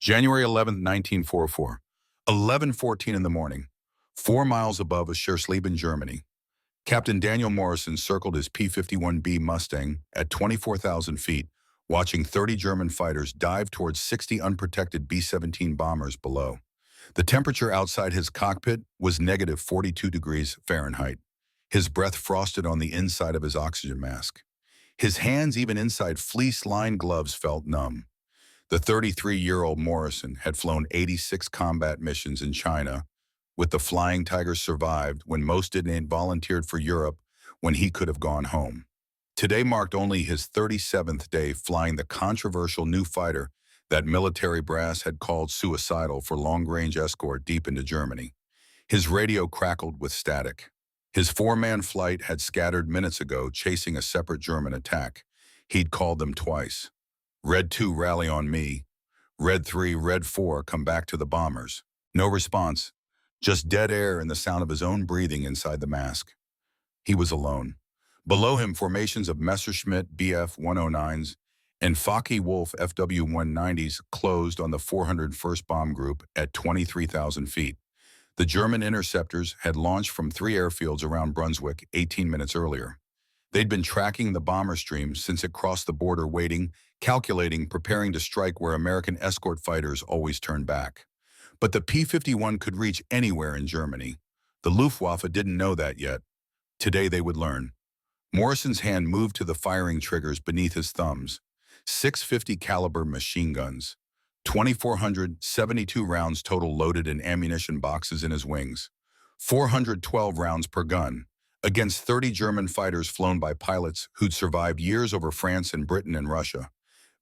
January 11th, 1944, 11:14 in the morning, 4 miles above Schersleben, Germany. Captain Daniel Morrison circled his P-51B Mustang at 24,000 feet, watching 30 German fighters dive towards 60 unprotected B-17 bombers below. The temperature outside his cockpit was negative 42 degrees Fahrenheit. His breath frosted on the inside of his oxygen mask. His hands, even inside fleece-lined gloves, felt numb. The 33-year-old Morrison had flown 86 combat missions in China, with the Flying Tigers survived when most didn't, volunteered for Europe when he could have gone home. Today marked only his 37th day flying the controversial new fighter that military brass had called Suicidal for long-range escort deep into Germany. His radio crackled with static. His four-man flight had scattered minutes ago, chasing a separate German attack. He'd called them twice. Red 2, rally on me. Red 3, Red 4, come back to the bombers. No response, just dead air and the sound of his own breathing inside the mask. He was alone. Below him, formations of Messerschmitt Bf-109s and Focke-Wulf FW-190s closed on the 401st Bomb Group at 23,000 feet. The German interceptors had launched from 3 airfields around Brunswick 18 minutes earlier. They'd been tracking the bomber stream since it crossed the border, waiting, calculating, preparing to strike where American escort fighters always turned back. But the P-51 could reach anywhere in Germany. The Luftwaffe didn't know that yet. Today they would learn. Morrison's hand moved to the firing triggers beneath his thumbs. 650 caliber machine guns. 2,472 rounds total loaded in ammunition boxes in his wings. 412 rounds per gun, against 30 German fighters flown by pilots who'd survived years over France and Britain and Russia.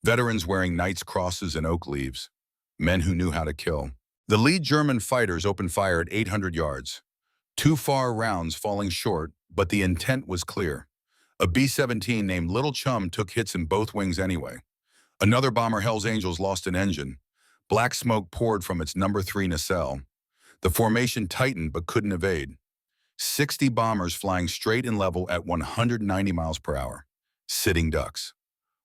Veterans wearing Knight's crosses and oak leaves. Men who knew how to kill. The lead German fighters opened fire at 800 yards. 2 far rounds falling short, but the intent was clear. A B-17 named Little Chum took hits in both wings anyway. Another bomber, Hell's Angels, lost an engine. Black smoke poured from its number 3 nacelle. The formation tightened but couldn't evade. 60 bombers flying straight and level at 190 miles per hour. Sitting ducks.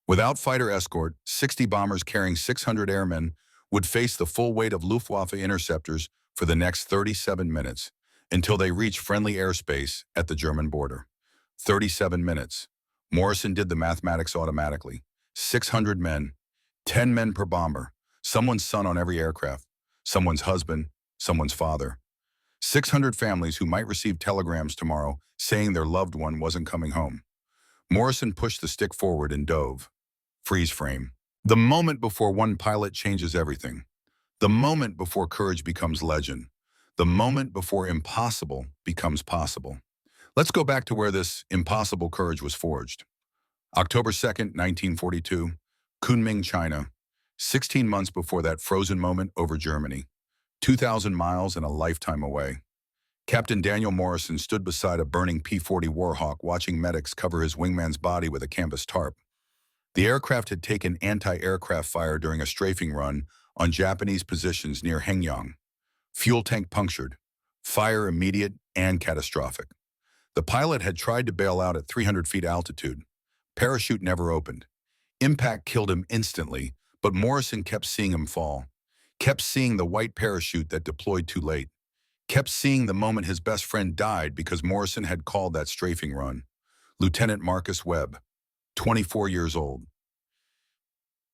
Without fighter escort, 60 bombers carrying 600 airmen would face the full weight of Luftwaffe interceptors for the next 37 minutes until they reached friendly airspace at the German border. 37 minutes. Morrison did the mathematics automatically. 600 men, 10 men per bomber, someone's son on every aircraft, someone's husband, someone's father. 600 families who might receive telegrams tomorrow saying their loved one wasn't coming home. Morrison pushed the stick forward and dove. Freeze frame. The moment before one pilot changes everything. The moment before courage becomes legend. The moment before impossible becomes possible. Let's go back to where this impossible courage was forged. October 2nd, 1942, Kunming, China. 16 months before that frozen moment over Germany. 2,000 miles and a lifetime away. Captain Daniel Morrison stood beside a burning P-40 Warhawk, watching medics cover his wingman's body with a canvas tarp. The aircraft had taken anti-aircraft fire during a strafing run on Japanese positions near Hengyang. Fuel tank punctured. Fire immediate and catastrophic. The pilot had tried to bail out at 300 feet altitude. Parachute never opened. Impact killed him instantly, but Morrison kept seeing him fall. Kept seeing the white parachute that deployed too late. Kept seeing the moment his best friend died because Morrison had called that strafing run. Lieutenant Marcus Webb, 24 years old.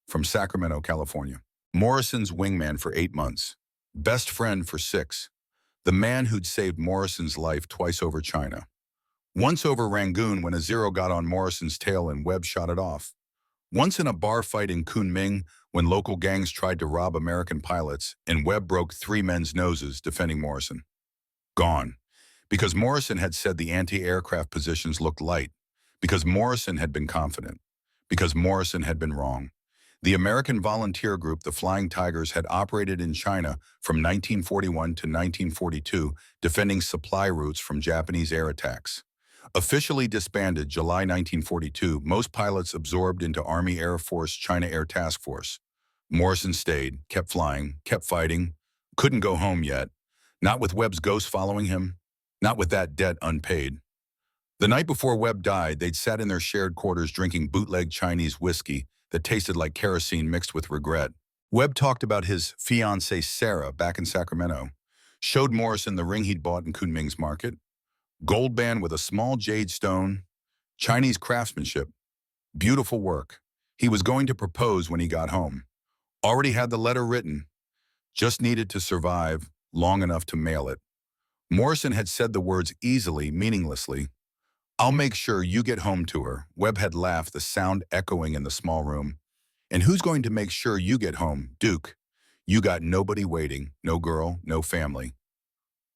From Sacramento, California. Morrison's wingman for 8 months. Best friend for 6. The man who'd saved Morrison's life twice over China. Once over Rangoon when a Zero got on Morrison's tail and Webb shot it off. Once in a bar fight in Kunming when local gangs tried to rob American pilots and Webb broke 3 men's noses defending Morrison. Gone. Because Morrison had said the anti-aircraft positions looked light. Because Morrison had been confident. Because Morrison had been wrong. The American volunteer group, the Flying Tigers, had operated in China from 1941 to 1942, defending supply routes from Japanese air attacks. Officially disbanded July 1942, most pilots absorbed into Army Air Force China Air Task Force. Morrison stayed, kept flying, kept fighting, couldn't go home yet. Not with Webb's ghost following him, not with that debt unpaid. The night before Webb died, they'd sat in their shared quarters drinking bootleg Chinese whiskey that tasted like kerosene mixed with regret. Webb talked about his fiancée Sarah back in Sacramento, showed Morrison the ring he'd bought in Kunming's market, gold band with a small jade stone, Chinese craftsmanship, beautiful work. He was going to propose when he got home. Already had the letter written, just needed to survive long enough to mail it. Morrison had said the words easily, meaninglessly. I'll make sure you get home to her. Webb had laughed, the sound echoing in the small room. And who's going to make sure you get home, Duke? You got nobody waiting, no girl, no family.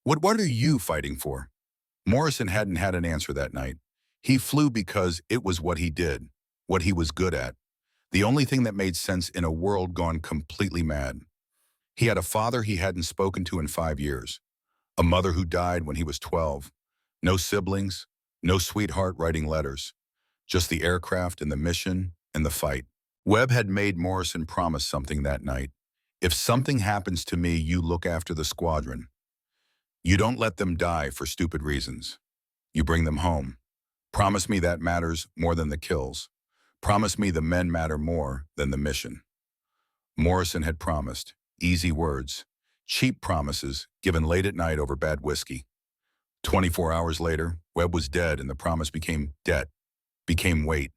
What are you fighting for? Morrison hadn't had an answer that night. He flew because it was what he did, what he was good at. The only thing that made sense in a world gone completely mad. He had a father he hadn't spoken to in 5 years, a mother who died when he was 12, no siblings, no sweetheart writing letters, just the aircraft and the mission and the fight. Webb had made Morrison promise something that night. If something happens to me, you look after the squadron. You don't let them die for stupid reasons. You bring them home. Promise me that matters more than the kills. Promise me the men matter more than the mission. Morrison had promised. Easy words. Cheap promises given late at night over bad whiskey. 24 hours later, Webb was dead and the promise became debt, became weight,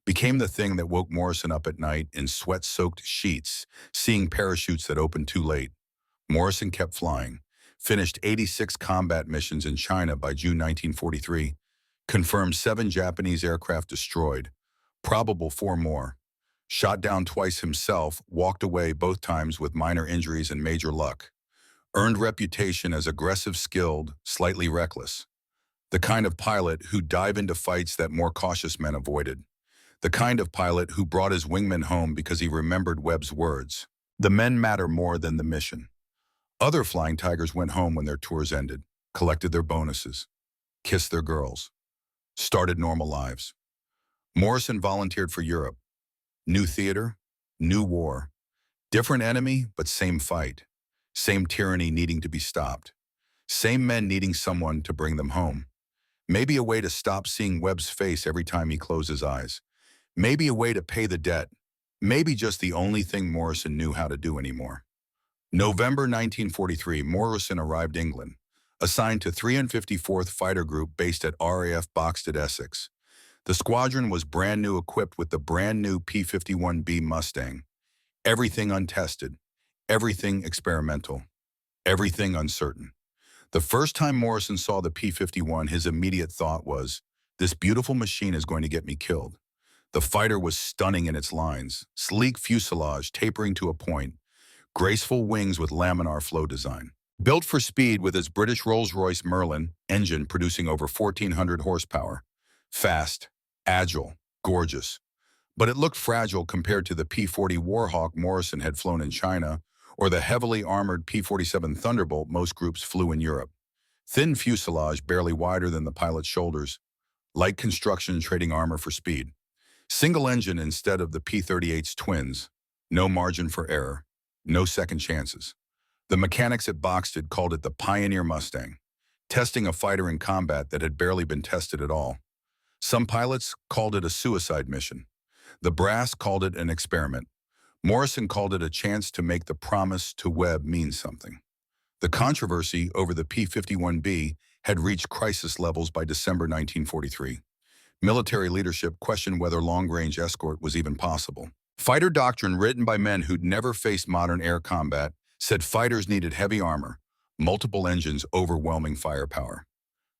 became the thing that woke Morrison up at night in sweat-soaked sheets, seeing parachutes that opened too late. Morrison kept flying, finished 86 combat missions in China by June 1943, confirmed 7 Japanese aircraft destroyed, probable 4 more, shot down twice himself, walked away both times with minor injuries and major luck, earned reputation as aggressive, skilled, slightly reckless, the kind of pilot who'd dive into fights that more cautious men avoided, the kind of pilot who brought his wingmen home because he remembered Webb's words. The men matter more than the mission. Other flying tigers went home when their tours ended, collected their bonuses, kissed their girls, started normal lives. Morrison volunteered for Europe. New theater, new war. Different enemy, but same fight. Same tyranny needing to be stopped. Same men needing someone to bring them home. Maybe a way to stop seeing Webb's face every time he closed his eyes. Maybe a way to pay the debt. Maybe just the only thing Morrison knew how to do anymore. November 1943, Morrison arrived England, assigned to 354th Fighter Group based at RAF Boxted, Essex. The squadron was brand new, equipped with the brand new P-51B Mustang. Everything untested, everything experimental, everything uncertain. The first time Morrison saw the P-51, his immediate thought was, this beautiful machine is going to get me killed. The fighter was stunning in its lines, sleek fuselage tapering to a point, graceful wings with laminar flow design. Built for speed with its British Rolls-Royce Merlin engine producing over 1,400 horsepower. Fast, agile, gorgeous. But it looked fragile compared to the P-40 Warhawk Morrison had flown in China or the heavily armored P-47 Thunderbolt most groups flew in Europe. Thin fuselage barely wider than the pilot's shoulders. Light construction trading armor for speed. Single engine instead of the P-38's twins. No margin for error. No second chances. The mechanics at Boxted called it the Pioneer Mustang, testing a fighter in combat that had barely been tested at all. Some pilots called it a suicide mission. The brass called it an experiment. Morrison called it a chance to make the promise to Webb mean something. The controversy over the P-51B had reached crisis levels by December 1943. Military leadership questioned whether long-range escort was even possible. Fighter doctrine written by men who'd never faced modern air combat said fighters needed heavy armor, multiple engines, overwhelming firepower.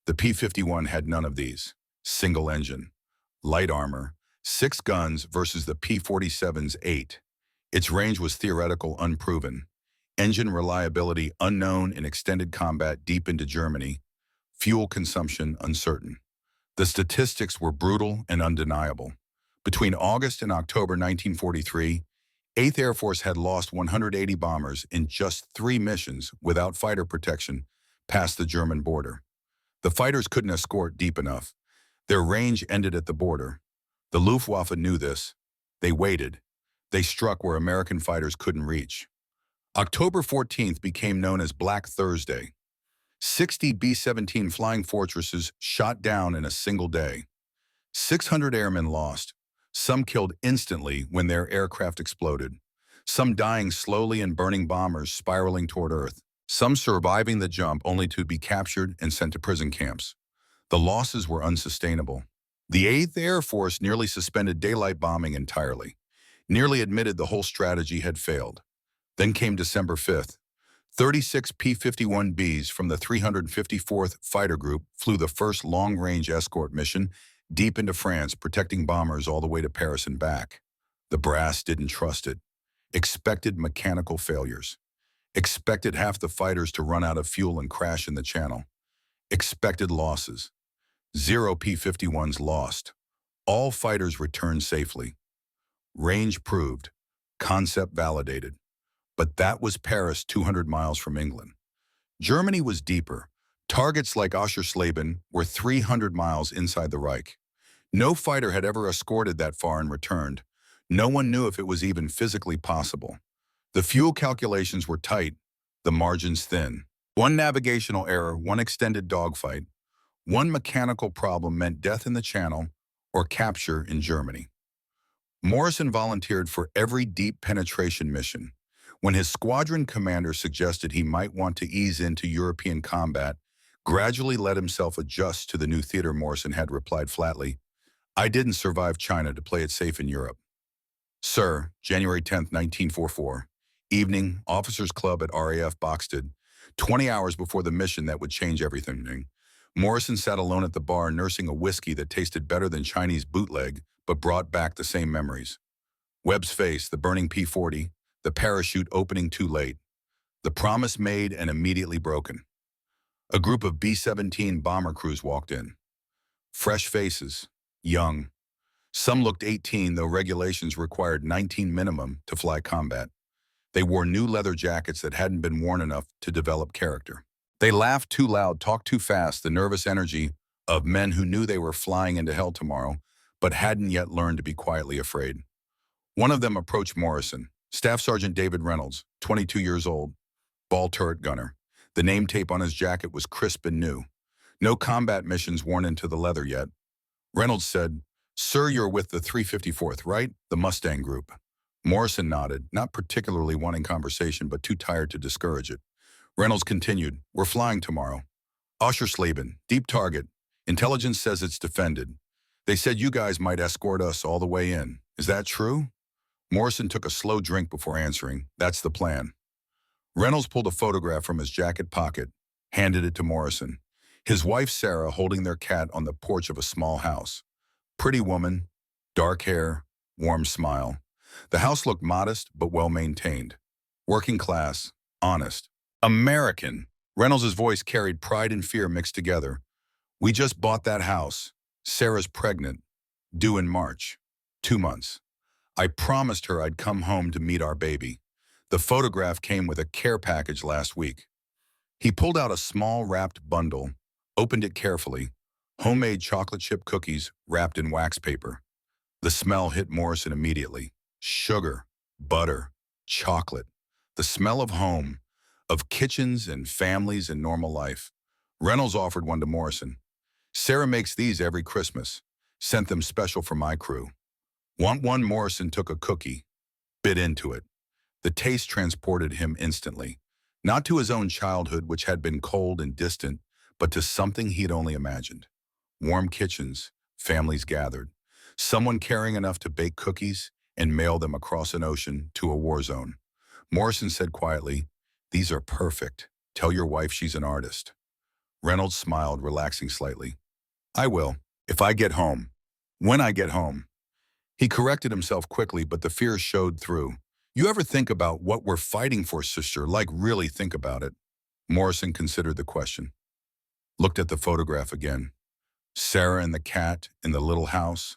The P-51 had none of these. Single engine, light armor, 6 guns versus the P-47's 8. Its range was theoretical, unproven. Engine reliability unknown in extended combat deep into Germany. Fuel consumption uncertain. The statistics were brutal and undeniable. Between August and October 1943, 8th Air Force had lost 180 bombers in just 3 missions without fighter protection past the German border. The fighters couldn't escort deep enough. Their range ended at the border. The Luftwaffe knew this. They waited. They struck where American fighters couldn't reach. October 14th became known as Black Thursday. 60 B-17 Flying Fortresses shot down in a single day. 600 airmen lost. Some killed instantly when their aircraft exploded. some dying slowly and burning bombers spiraling toward Earth, some surviving the jump only to be captured and sent to prison camps. The losses were unsustainable. The 8th Air Force nearly suspended daylight bombing entirely, nearly admitted the whole strategy had failed. Then came December 5th. 36 P-51Bs from the 354th Fighter Group flew the first long-range escort mission deep into France, protecting bombers all the way to Paris and back. The brass didn't trust it. Expected mechanical failures. Expected half the fighters to run out of fuel and crash in the channel. Expected losses. 0 P-51s lost. All fighters returned safely. Range proved. Concept validated. But that was Paris, 200 miles from England. Germany was deeper. Targets like Oschersleben were 300 miles inside the Reich. No fighter had ever escorted that far and returned. No one knew if it was even physically possible. The fuel calculations were tight, the margins thin. One navigational error, one extended dogfight, one mechanical problem meant death in the channel or capture in Germany. Morrison volunteered for every deep penetration mission. When his squadron commander suggested he might want to ease into European combat, gradually let himself adjust to the new theater, Morrison had replied flatly, "I didn't survive China to play it safe in Europe." Sir, January 10th, 1944. Evening, Officers Club at RAF Boxted. 20 hours before the mission that would change everything. Morrison sat alone at the bar nursing a whiskey that tasted better than Chinese bootleg, but brought back the same memories. Webb's face, the burning P-40, the parachute opening too late. The promise made and immediately broken. A group of B-17 bomber crews walked in. Fresh faces, young. Some looked 18, though regulations required 19 minimum to fly combat. They wore new leather jackets that hadn't been worn enough to develop character. They laughed too loud, talked too fast, the nervous energy of men who knew they were flying into hell tomorrow, but hadn't yet learned to be quietly afraid. One of them approached Morrison, Staff Sergeant David Reynolds, 22 years old, ball turret gunner. The name tape on his jacket was crisp and new. No combat missions worn into the leather yet. Reynolds said, "Sir, you're with the 354th, right? The Mustang Group." Morrison nodded, not particularly wanting conversation, but too tired to discourage it. Reynolds continued, "We're flying tomorrow. Oschersleben, deep target. Intelligence says it's defended. They said you guys might escort us all the way in. Is that true?" Morrison took a slow drink before answering, "That's the plan." Reynolds pulled a photograph from his jacket pocket, handed it to Morrison. His wife Sarah holding their cat on the porch of a small house. Pretty woman, dark hair, warm smile. The house looked modest but well-maintained. Working class, honest. American. Reynolds' voice carried pride and fear mixed together. "We just bought that house. Sarah's pregnant. Due in March. 2 months. I promised her I'd come home to meet our baby. The photograph came with a care package last week." He pulled out a small wrapped bundle, opened it carefully. Homemade chocolate chip cookies wrapped in wax paper. The smell hit Morrison immediately. Sugar, butter, chocolate. The smell of home, of kitchens and families and normal life. Reynolds offered one to Morrison. "Sarah makes these every Christmas. Sent them special for my crew." Want one? Morrison took a cookie, bit into it. The taste transported him instantly. Not to his own childhood, which had been cold and distant, but to something he'd only imagined. Warm kitchens, families gathered. Someone caring enough to bake cookies and mail them across an ocean to a war zone. Morrison said quietly, "These are perfect. Tell your wife she's an artist." Reynolds smiled, relaxing slightly. "I will, if I get home. When I get home." He corrected himself quickly, but the fear showed through. "You ever think about what we're fighting for, sister? Like, really think about it?" Morrison considered the question. Looked at the photograph again. Sarah and the cat in the little house.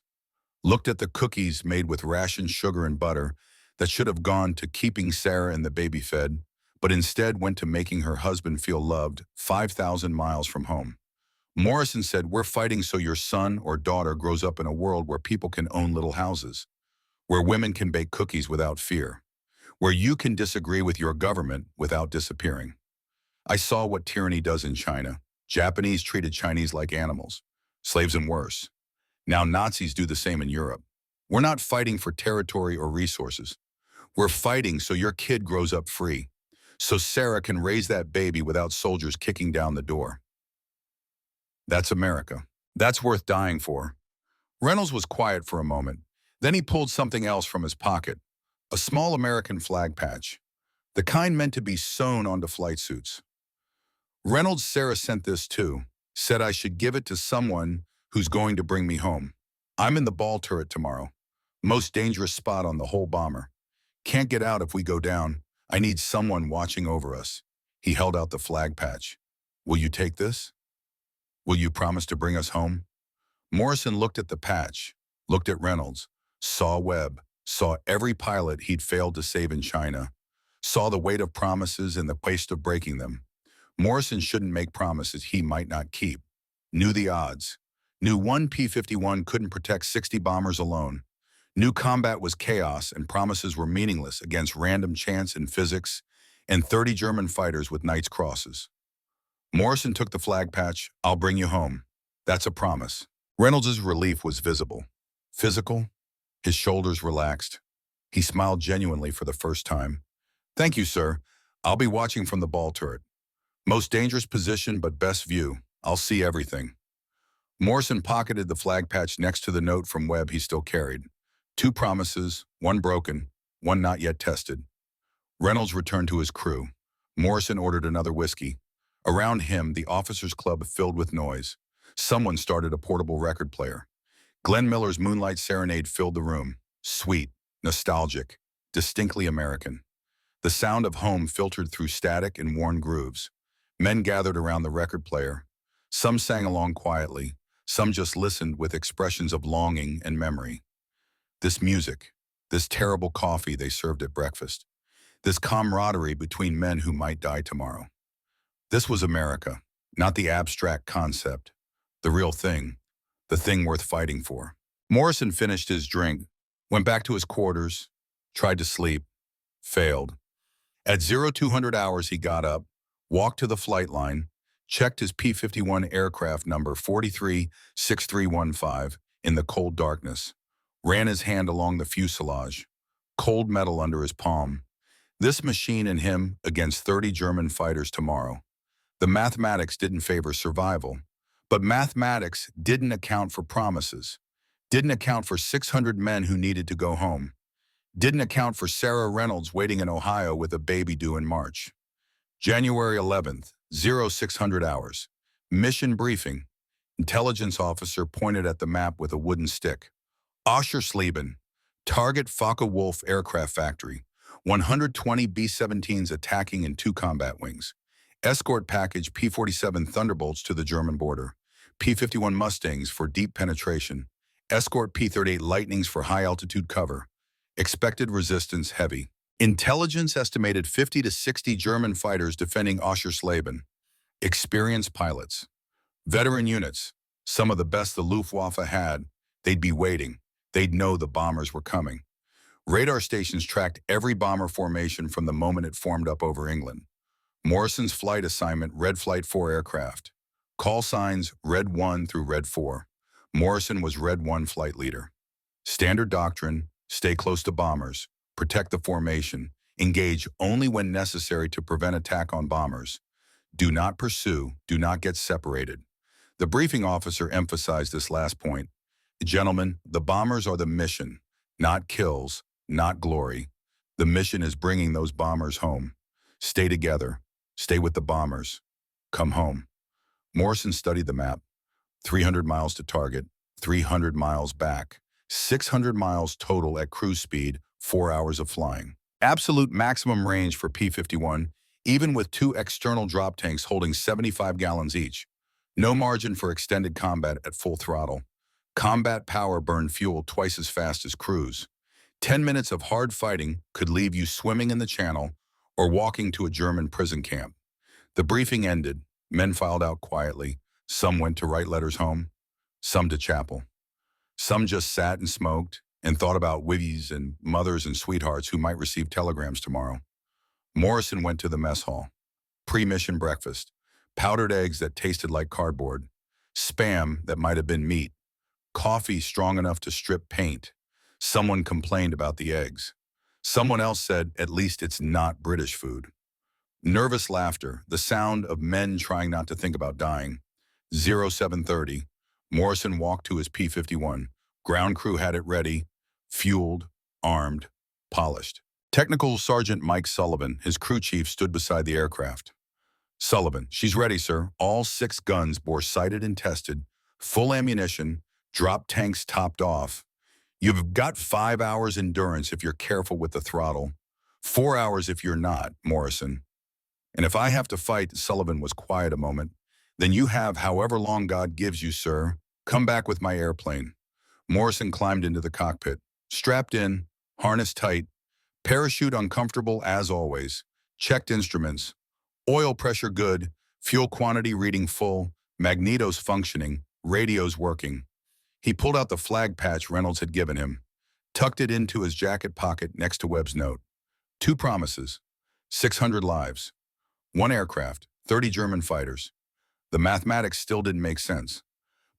Looked at the cookies made with rationed sugar and butter that should have gone to keeping Sarah and the baby fed, but instead went to making her husband feel loved 5,000 miles from home. Morrison said, "We're fighting so your son or daughter grows up in a world where people can own little houses, where women can bake cookies without fear, where you can disagree with your government without disappearing." I saw what tyranny does in China. Japanese treated Chinese like animals, slaves and worse. Now Nazis do the same in Europe. We're not fighting for territory or resources. We're fighting so your kid grows up free, so Sarah can raise that baby without soldiers kicking down the door. That's America. That's worth dying for. Reynolds was quiet for a moment. Then he pulled something else from his pocket, a small American flag patch, the kind meant to be sewn onto flight suits. Reynolds' Sarah sent this too, said I should give it to someone who's going to bring me home. I'm in the ball turret tomorrow. Most dangerous spot on the whole bomber. Can't get out if we go down. I need someone watching over us. He held out the flag patch. Will you take this? Will you promise to bring us home? Morrison looked at the patch, looked at Reynolds, saw Webb, saw every pilot he'd failed to save in China, saw the weight of promises and the waste of breaking them. Morrison shouldn't make promises he might not keep. Knew the odds. Knew one P-51 couldn't protect 60 bombers alone. Knew combat was chaos and promises were meaningless against random chance in physics and 30 German fighters with Knight's crosses. Morrison took the flag patch. I'll bring you home. That's a promise. Reynolds' relief was visible. Physical. His shoulders relaxed. He smiled genuinely for the first time. Thank you, sir. I'll be watching from the ball turret. Most dangerous position, but best view. I'll see everything. Morrison pocketed the flag patch next to the note from Webb he still carried. 2 promises, 1 broken, 1 not yet tested. Reynolds returned to his crew. Morrison ordered another whiskey. Around him, the officers' club filled with noise. Someone started a portable record player. Glenn Miller's Moonlight Serenade filled the room. Sweet, nostalgic, distinctly American. The sound of home filtered through static and worn grooves. Men gathered around the record player. Some sang along quietly. Some just listened with expressions of longing and memory. This music, this terrible coffee they served at breakfast, this camaraderie between men who might die tomorrow. This was America, not the abstract concept, the real thing, the thing worth fighting for. Morrison finished his drink, went back to his quarters, tried to sleep, failed. At 0200 hours he got up, walked to the flight line, checked his P-51 aircraft number 436315 in the cold darkness, ran his hand along the fuselage, cold metal under his palm. This machine and him against 30 German fighters tomorrow. The mathematics didn't favor survival, but mathematics didn't account for promises, didn't account for 600 men who needed to go home, didn't account for Sarah Reynolds waiting in Ohio with a baby due in March. January 11th, 0600 hours. Mission briefing. Intelligence officer pointed at the map with a wooden stick. Oschersleben, target Focke-Wulf aircraft factory. 120 B-17s attacking in 2 combat wings. Escort package P-47 Thunderbolts to the German border. P-51 Mustangs for deep penetration. Escort P-38 Lightnings for high-altitude cover. Expected resistance heavy. Intelligence estimated 50 to 60 German fighters defending Oschersleben. Experienced pilots. Veteran units. Some of the best the Luftwaffe had. They'd be waiting. They'd know the bombers were coming. Radar stations tracked every bomber formation from the moment it formed up over England. Morrison's flight assignment, Red Flight 4 aircraft. Call signs, Red 1 through Red 4. Morrison was Red 1 flight leader. Standard doctrine, stay close to bombers, protect the formation, engage only when necessary to prevent attack on bombers. Do not pursue, do not get separated. The briefing officer emphasized this last point. Gentlemen, the bombers are the mission, not kills, not glory. The mission is bringing those bombers home. Stay together. Stay with the bombers. Come home. Morrison studied the map. 300 miles to target, 300 miles back, 600 miles total at cruise speed, 4 hours of flying. Absolute maximum range for P-51, even with 2 external drop tanks holding 75 gallons each. No margin for extended combat at full throttle. Combat power burned fuel twice as fast as cruise. 10 minutes of hard fighting could leave you swimming in the channel or walking to a German prison camp. The briefing ended. Men filed out quietly. Some went to write letters home, some to chapel. Some just sat and smoked and thought about wivvies and mothers and sweethearts who might receive telegrams tomorrow. Morrison went to the mess hall. Pre-mission breakfast. Powdered eggs that tasted like cardboard. Spam that might have been meat. Coffee strong enough to strip paint. Someone complained about the eggs. Someone else said, at least it's not British food. Nervous laughter, the sound of men trying not to think about dying. 0730. Morrison walked to his P-51. Ground crew had it ready, fueled, armed, polished. Technical Sergeant Mike Sullivan, his crew chief, stood beside the aircraft. Sullivan, she's ready, sir. All 6 guns bore sighted and tested, full ammunition, drop tanks topped off. You've got 5 hours endurance if you're careful with the throttle. 4 hours if you're not, Morrison. And if I have to fight, Sullivan was quiet a moment, then you have however long God gives you, sir. Come back with my airplane. Morrison climbed into the cockpit, strapped in, harness tight, parachute uncomfortable as always, checked instruments, oil pressure good, fuel quantity reading full, magnetos functioning, radios working. He pulled out the flag patch Reynolds had given him, tucked it into his jacket pocket next to Webb's note. 2 promises, 600 lives, 1 aircraft, 30 German fighters. The mathematics still didn't make sense.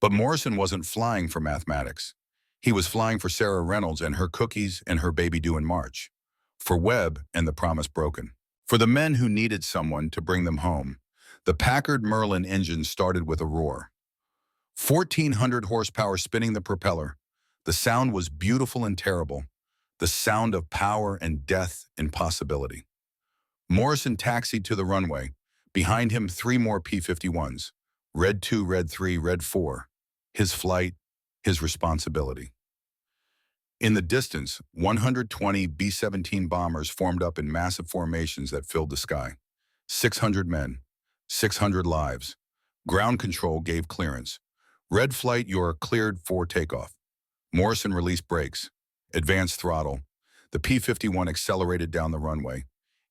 But Morrison wasn't flying for mathematics. He was flying for Sarah Reynolds and her cookies and her baby due in March. For Webb and the promise broken. For the men who needed someone to bring them home. The Packard Merlin engine started with a roar. 1,400 horsepower spinning the propeller. The sound was beautiful and terrible. The sound of power and death and possibility. Morrison taxied to the runway. Behind him, 3 more P-51s. Red 2, Red 3, Red 4. His flight, his responsibility. In the distance, 120 B-17 bombers formed up in massive formations that filled the sky. 600 men, 600 lives. Ground control gave clearance. Red flight, you're cleared for takeoff. Morrison released brakes. Advanced throttle. The P-51 accelerated down the runway.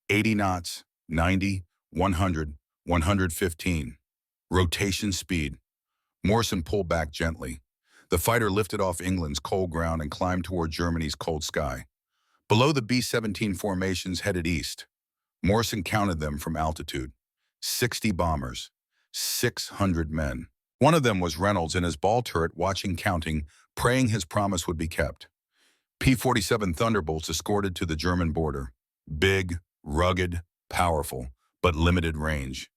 80 knots, 90, 100, 115. Rotation speed. Morrison pulled back gently. The fighter lifted off England's cold ground and climbed toward Germany's cold sky. Below, the B-17 formations headed east. Morrison counted them from altitude. 60 bombers. 600 men. One of them was Reynolds in his ball turret watching, counting, praying his promise would be kept. P-47 Thunderbolts escorted to the German border. Big, rugged, powerful, but limited range.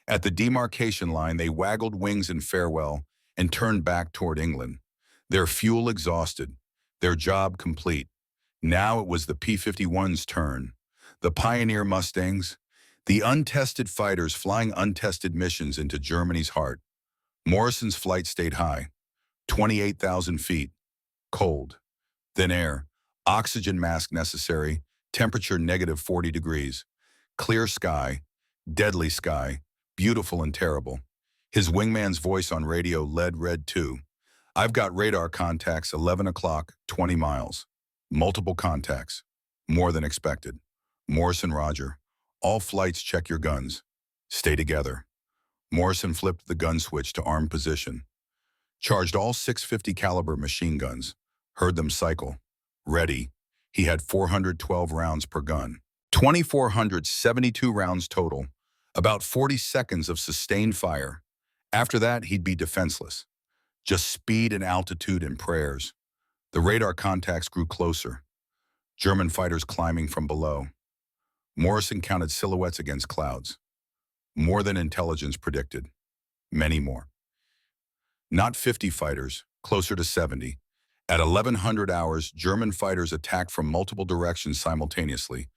At the demarcation line, they waggled wings in farewell and turned back toward England. Their fuel exhausted, their job complete. Now it was the P-51's turn. The pioneer Mustangs, the untested fighters flying untested missions into Germany's heart. Morrison's flight stayed high, 28,000 feet, cold, thin air, oxygen mask necessary, temperature negative 40 degrees, clear sky, deadly sky, beautiful and terrible. His wingman's voice on radio led Red 2. I've got radar contacts 11 o'clock, 20 miles. Multiple contacts. More than expected. Morrison, Roger. All flights check your guns. Stay together. Morrison flipped the gun switch to armed position. Charged all 650 caliber machine guns. Heard them cycle. Ready. He had 412 rounds per gun. 2,472 rounds total. About 40 seconds of sustained fire. After that, he'd be defenseless. Just speed and altitude and prayers. The radar contacts grew closer. German fighters climbing from below. Morrison counted silhouettes against clouds. More than intelligence predicted. Many more. Not 50 fighters, closer to 70. At 1100 hours, German fighters attacked from multiple directions simultaneously.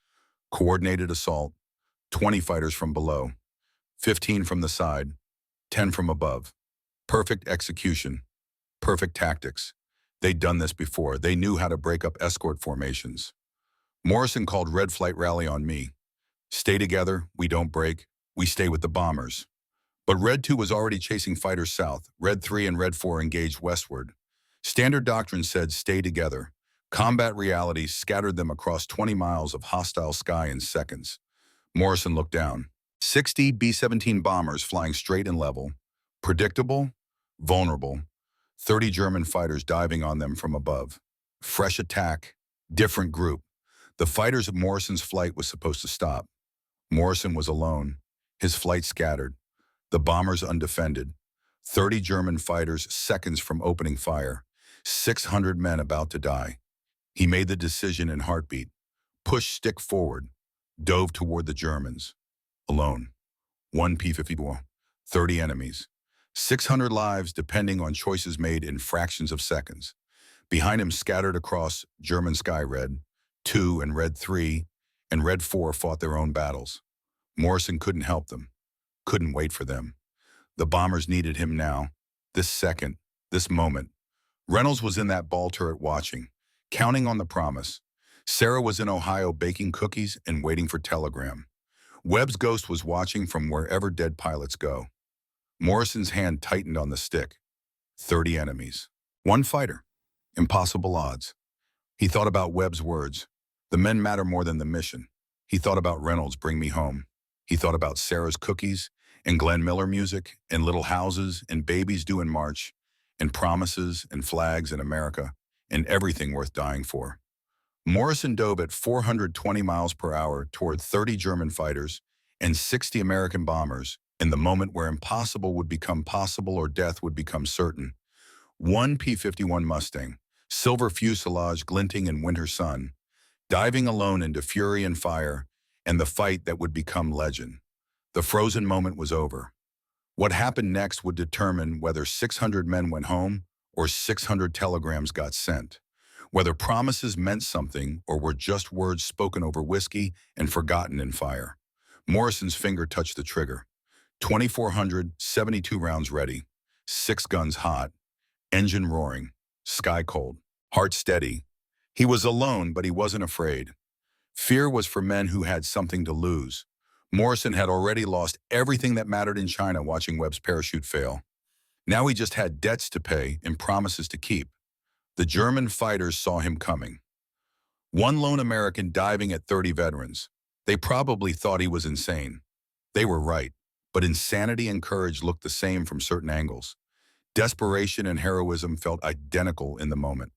Coordinated assault. 20 fighters from below. 15 from the side. 10 from above. Perfect execution. Perfect tactics. They'd done this before. They knew how to break up escort formations. Morrison called Red Flight rally on me. Stay together, we don't break, we stay with the bombers. But Red 2 was already chasing fighters south. Red 3 and Red 4 engaged westward. Standard doctrine said stay together. Combat reality scattered them across 20 miles of hostile sky in seconds. Morrison looked down. 60 B-17 bombers flying straight and level. Predictable, vulnerable. 30 German fighters diving on them from above. Fresh attack, different group. The fighters of Morrison's flight was supposed to stop. Morrison was alone, his flight scattered. The bombers undefended. 30 German fighters seconds from opening fire. 600 men about to die. He made the decision in heartbeat. pushed stick forward, dove toward the Germans. Alone. One P-54, 30 enemies. 600 lives depending on choices made in fractions of seconds. Behind him, scattered across German sky, Red 2 and Red 3 and Red 4 fought their own battles. Morrison couldn't help them, couldn't wait for them. The bombers needed him now, this second, this moment. Reynolds was in that ball turret watching, counting on the promise. Sarah was in Ohio baking cookies and waiting for telegram. Webb's ghost was watching from wherever dead pilots go. Morrison's hand tightened on the stick. 30 enemies. One fighter. Impossible odds. He thought about Webb's words. The men matter more than the mission. He thought about Reynolds' Bring Me Home. He thought about Sarah's cookies and Glenn Miller music and little houses and babies due in March and promises and flags in America and everything worth dying for. Morrison dove at 420 miles per hour toward 30 German fighters and 60 American bombers in the moment where impossible would become possible or death would become certain. One P-51 Mustang, silver fuselage glinting in winter sun, diving alone into fury and fire, and the fight that would become legend. The frozen moment was over. What happened next would determine whether 600 men went home or 600 telegrams got sent, whether promises meant something or were just words spoken over whiskey and forgotten in fire. Morrison's finger touched the trigger. 2,472 rounds ready, 6 guns hot, engine roaring, sky cold, heart steady. He was alone, but he wasn't afraid. Fear was for men who had something to lose. Morrison had already lost everything that mattered in China watching Webb's parachute fail. Now he just had debts to pay and promises to keep. The German fighters saw him coming. One lone American diving at 30 veterans. They probably thought he was insane. They were right, but insanity and courage looked the same from certain angles. Desperation and heroism felt identical in the moment.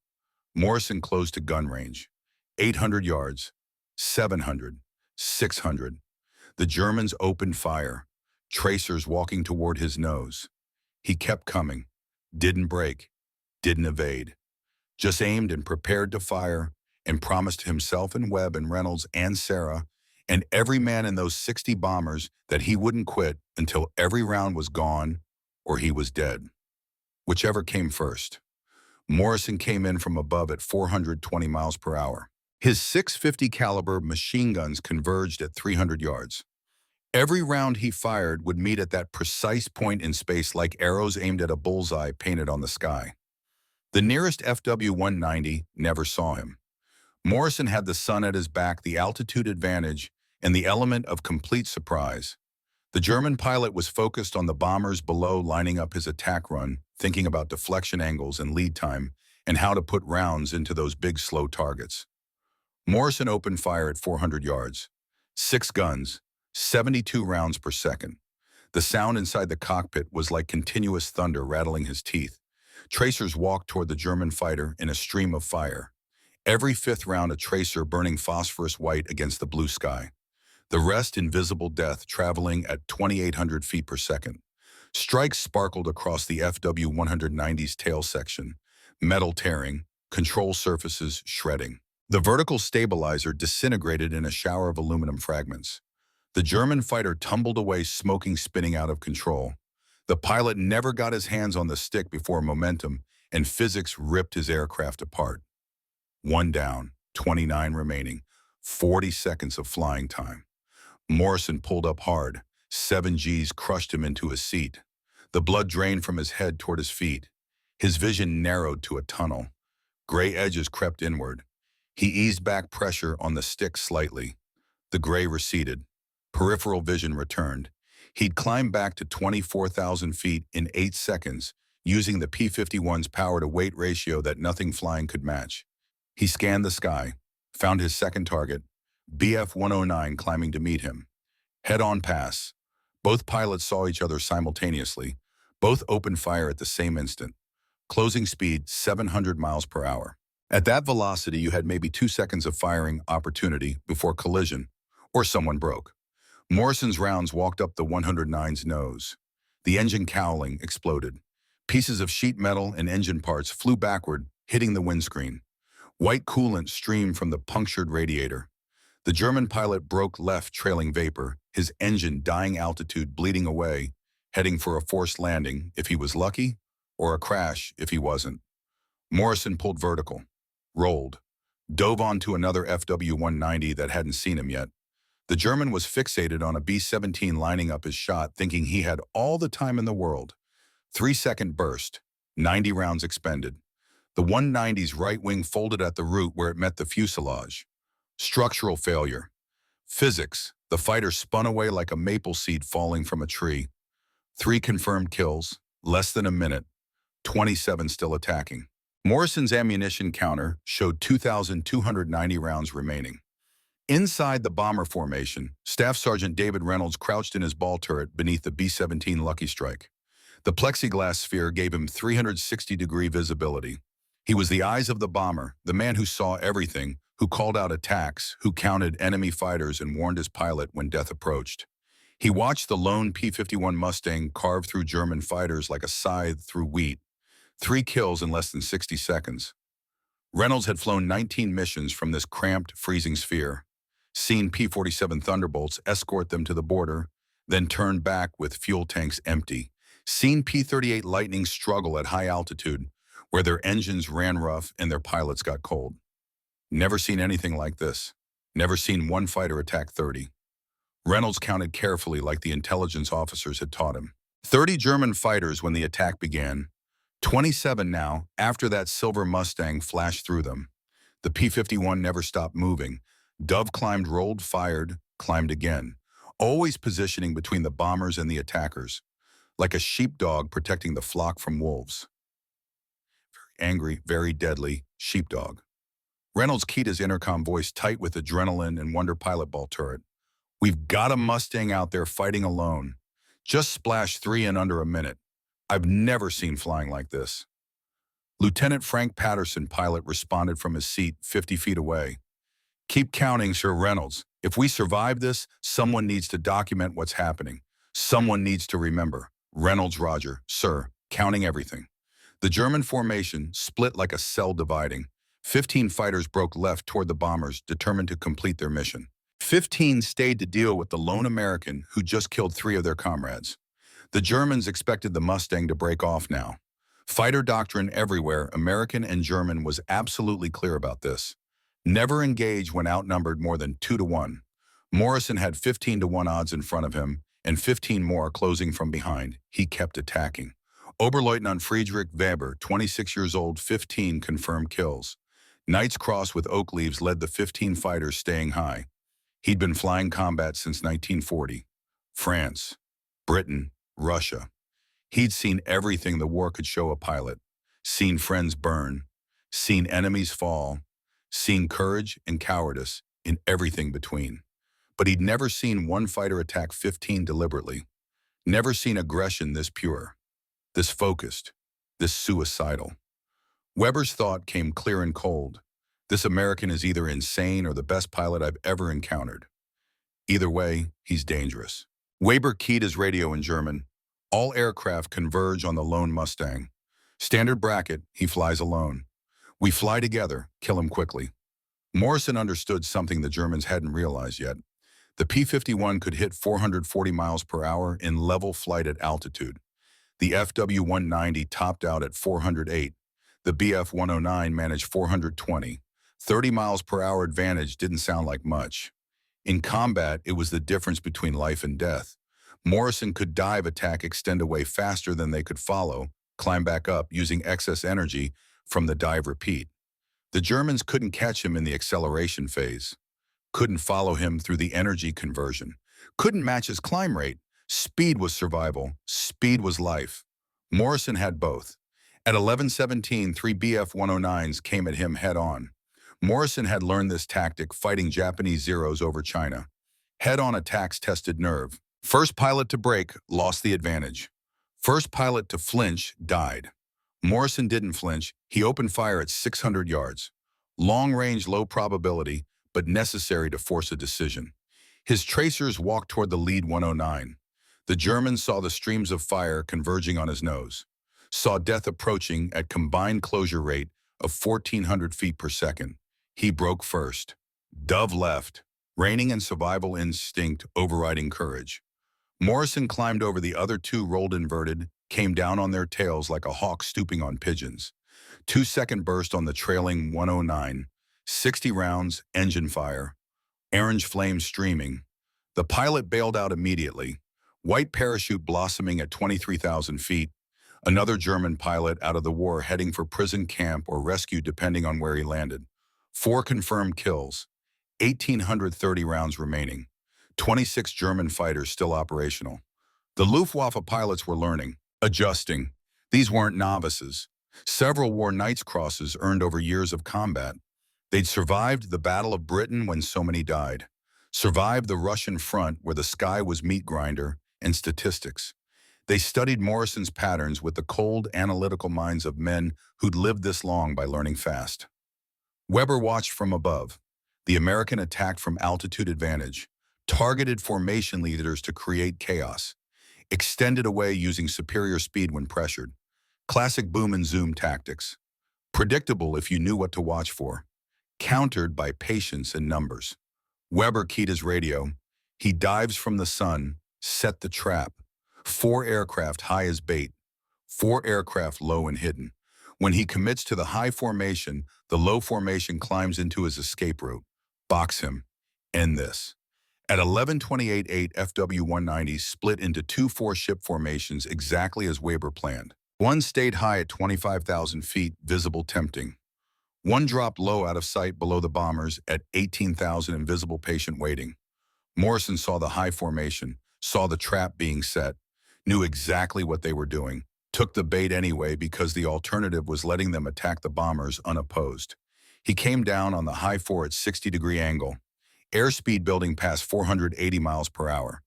Morrison closed to gun range. 800 yards, 700, 600. The Germans opened fire, tracers walking toward his nose. He kept coming, didn't break, didn't evade. Just aimed and prepared to fire and promised himself and Webb and Reynolds and Sarah and every man in those 60 bombers that he wouldn't quit until every round was gone or he was dead. Whichever came first. Morrison came in from above at 420 miles per hour. His .650 caliber machine guns converged at 300 yards. Every round he fired would meet at that precise point in space like arrows aimed at a bullseye painted on the sky. The nearest FW-190 never saw him. Morrison had the sun at his back, the altitude advantage, and the element of complete surprise. The German pilot was focused on the bombers below, lining up his attack run, thinking about deflection angles and lead time, and how to put rounds into those big, slow targets. Morrison opened fire at 400 yards. 6 guns, 72 rounds per second. The sound inside the cockpit was like continuous thunder rattling his teeth. Tracers walked toward the German fighter in a stream of fire. Every 5th round a tracer burning phosphorus white against the blue sky. The rest invisible death traveling at 2,800 feet per second. Strikes sparkled across the FW-190's tail section, metal tearing, control surfaces shredding. The vertical stabilizer disintegrated in a shower of aluminum fragments. The German fighter tumbled away, smoking, spinning out of control. The pilot never got his hands on the stick before momentum and physics ripped his aircraft apart. 1 down, 29 remaining, 40 seconds of flying time. Morrison pulled up hard. 7 Gs crushed him into his seat. The blood drained from his head toward his feet. His vision narrowed to a tunnel. Gray edges crept inward. He eased back pressure on the stick slightly. The gray receded. Peripheral vision returned. He'd climbed back to 24,000 feet in 8 seconds, using the P-51's power-to-weight ratio that nothing flying could match. He scanned the sky, found his second target, BF-109 climbing to meet him. Head-on pass. Both pilots saw each other simultaneously. Both opened fire at the same instant. Closing speed 700 miles per hour. At that velocity, you had maybe 2 seconds of firing opportunity before collision, or someone broke. Morrison's rounds walked up the 109's nose. The engine cowling exploded. Pieces of sheet metal and engine parts flew backward, hitting the windscreen. White coolant streamed from the punctured radiator. The German pilot broke left, trailing vapor, his engine dying, altitude bleeding away, heading for a forced landing if he was lucky, or a crash if he wasn't. Morrison pulled vertical, rolled, dove onto another FW-190 that hadn't seen him yet. The German was fixated on a B-17 lining up his shot, thinking he had all the time in the world. 3-second burst, 90 rounds expended. The 190's right wing folded at the root where it met the fuselage. Structural failure. Physics. The fighter spun away like a maple seed falling from a tree. 3 confirmed kills, less than a minute, 27 still attacking. Morrison's ammunition counter showed 2,290 rounds remaining. Inside the bomber formation, Staff Sergeant David Reynolds crouched in his ball turret beneath the B-17 Lucky Strike. The plexiglass sphere gave him 360-degree visibility. He was the eyes of the bomber, the man who saw everything, who called out attacks, who counted enemy fighters and warned his pilot when death approached. He watched the lone P-51 Mustang carve through German fighters like a scythe through wheat. 3 kills in less than 60 seconds. Reynolds had flown 19 missions from this cramped, freezing sphere, seen P-47 Thunderbolts escort them to the border, then turned back with fuel tanks empty, seen P-38 Lightning struggle at high altitude, where their engines ran rough and their pilots got cold. Never seen anything like this. Never seen one fighter attack 30. Reynolds counted carefully like the intelligence officers had taught him. 30 German fighters when the attack began. 27 now, after that silver Mustang flashed through them. The P-51 never stopped moving. Dove climbed, rolled, fired, climbed again, always positioning between the bombers and the attackers, like a sheepdog protecting the flock from wolves. Very angry, very deadly sheepdog. Reynolds keyed his intercom voice tight with adrenaline and wonder pilot ball turret. "We've got a Mustang out there fighting alone. Just splashed 3 in under a minute. I've never seen flying like this." Lieutenant Frank Patterson, pilot, responded from his seat 50 feet away. "Keep counting, Sir Reynolds. If we survive this, someone needs to document what's happening. Someone needs to remember." Reynolds, Roger, sir, counting everything. The German formation split like a cell dividing. 15 fighters broke left toward the bombers, determined to complete their mission. 15 stayed to deal with the lone American who just killed 3 of their comrades. The Germans expected the Mustang to break off now. Fighter doctrine everywhere, American and German, was absolutely clear about this. Never engage when outnumbered more than 2-1. Morrison had 15-1 odds in front of him, and 15 more closing from behind. He kept attacking. Oberleutnant Friedrich Weber, 26 years old, 15 confirmed kills. Knight's Cross with oak leaves led the 15 fighters staying high. He'd been flying combat since 1940. France, Britain, Russia. He'd seen everything the war could show a pilot. Seen friends burn, seen enemies fall, seen courage and cowardice in everything between. But he'd never seen one fighter attack 15 deliberately. Never seen aggression this pure, this focused, this suicidal. Weber's thought came clear and cold. This American is either insane or the best pilot I've ever encountered. Either way, he's dangerous. Weber keyed his radio in German. All aircraft converge on the lone Mustang. Standard bracket, he flies alone. We fly together, kill him quickly. Morrison understood something the Germans hadn't realized yet. The P-51 could hit 440 miles per hour in level flight at altitude. The FW-190 topped out at 408. The Bf-109 managed 420. 30 miles per hour advantage didn't sound like much. In combat, it was the difference between life and death. Morrison could dive attack, extend away faster than they could follow, climb back up using excess energy from the dive repeat. The Germans couldn't catch him in the acceleration phase, couldn't follow him through the energy conversion, couldn't match his climb rate. Speed was survival, speed was life. Morrison had both. At 11:17, 3 Bf-109s came at him head-on. Morrison had learned this tactic fighting Japanese Zeros over China. Head-on attacks tested nerve. First pilot to break lost the advantage. First pilot to flinch died. Morrison didn't flinch. He opened fire at 600 yards. Long range, low probability, but necessary to force a decision. His tracers walked toward the lead 109. The Germans saw the streams of fire converging on his nose, saw death approaching at combined closure rate of 1,400 feet per second. He broke first. Dove left. Reigning and survival instinct overriding courage. Morrison climbed over the other two, rolled inverted, came down on their tails like a hawk stooping on pigeons. 2-second burst on the trailing 109. 60 rounds, engine fire. Orange flames streaming. The pilot bailed out immediately. White parachute blossoming at 23,000 feet. Another German pilot out of the war heading for prison camp or rescue depending on where he landed. 4 confirmed kills. 1,830 rounds remaining. 26 German fighters still operational. The Luftwaffe pilots were learning, adjusting. These weren't novices. Several wore Knight's Crosses earned over years of combat. They'd survived the Battle of Britain when so many died. Survived the Russian front where the sky was meat grinder and statistics. They studied Morrison's patterns with the cold, analytical minds of men who'd lived this long by learning fast. Weber watched from above. The American attacked from altitude advantage, targeted formation leaders to create chaos, extended away using superior speed when pressured. Classic boom and zoom tactics. Predictable if you knew what to watch for. Countered by patience and numbers. Weber keyed his radio. He dives from the sun, set the trap. 4 aircraft high as bait. 4 aircraft low and hidden. When he commits to the high formation, the low formation climbs into his escape route. Box him. End this. At 11:28:8, FW-190 split into 2 4-ship formations exactly as Weber planned. One stayed high at 25,000 feet, visible tempting. One dropped low out of sight below the bombers at 18,000, invisible patient waiting. Morrison saw the high formation, saw the trap being set, knew exactly what they were doing, took the bait anyway because the alternative was letting them attack the bombers unopposed. He came down on the high 4 at 60-degree angle, airspeed building past 480 miles per hour.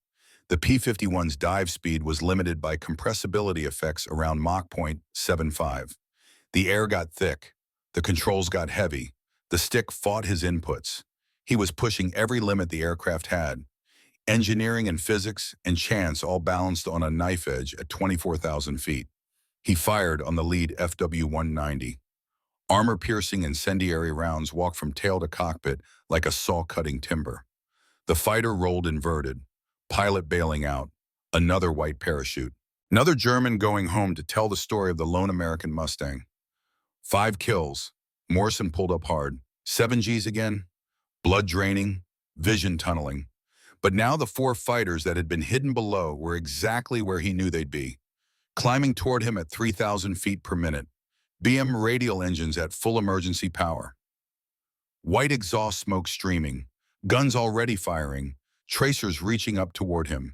The P-51's dive speed was limited by compressibility effects around Mach 0.75. The air got thick. The controls got heavy. The stick fought his inputs. He was pushing every limit the aircraft had. Engineering and physics and chance all balanced on a knife edge at 24,000 feet. He fired on the lead FW-190. Armor-piercing incendiary rounds walked from tail to cockpit like a saw-cutting timber. The fighter rolled inverted. Pilot bailing out. Another white parachute. Another German going home to tell the story of the lone American Mustang. 5 kills. Morrison pulled up hard. 7 Gs again. Blood draining. Vision tunneling. But now the 4 fighters that had been hidden below were exactly where he knew they'd be. Climbing toward him at 3,000 feet per minute. BM radial engines at full emergency power. White exhaust smoke streaming. Guns already firing. Tracers reaching up toward him.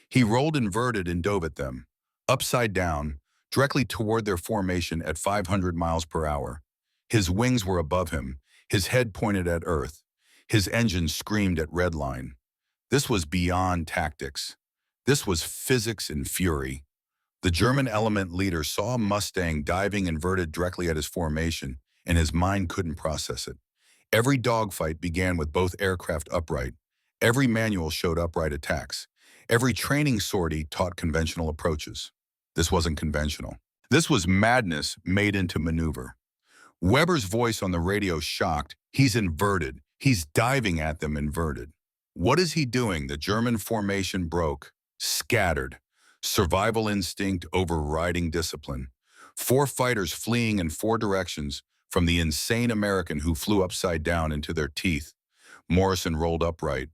He rolled inverted and dove at them. Upside down, directly toward their formation at 500 miles per hour. His wings were above him. His head pointed at Earth. His engine screamed at redline. This was beyond tactics. This was physics and fury. The German element leader saw a Mustang diving inverted directly at his formation, and his mind couldn't process it. Every dogfight began with both aircraft upright. Every manual showed upright attacks. Every training sortie taught conventional approaches. This wasn't conventional. This was madness made into maneuver. Weber's voice on the radio shocked. He's inverted. He's diving at them inverted. What is he doing? The German formation broke, scattered. Survival instinct overriding discipline. 4 fighters fleeing in 4 directions from the insane American who flew upside down into their teeth. Morrison rolled upright,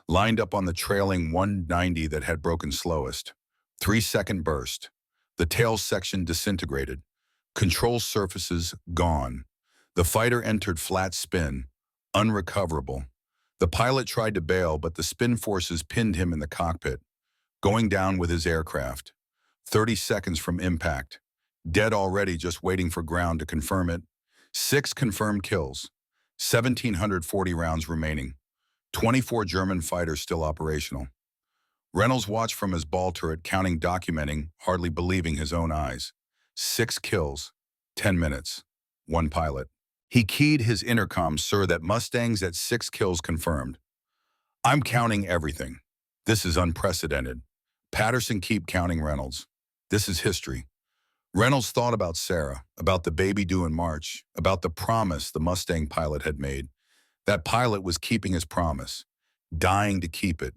lined up on the trailing 190 that had broken slowest. 3-second burst. The tail section disintegrated. Control surfaces gone. The fighter entered flat spin, unrecoverable. The pilot tried to bail, but the spin forces pinned him in the cockpit, going down with his aircraft. 30 seconds from impact. Dead already, just waiting for ground to confirm it. 6 confirmed kills. 1,740 rounds remaining. 24 German fighters still operational. Reynolds watched from his ball turret, counting, documenting, hardly believing his own eyes. 6 kills. 10 minutes. 1 pilot. He keyed his intercom, "Sir, that Mustang's at 6 kills confirmed. I'm counting everything. This is unprecedented. Patterson, keep counting." Reynolds. This is history. Reynolds thought about Sarah, about the baby due in March, about the promise the Mustang pilot had made. That pilot was keeping his promise. dying to keep it.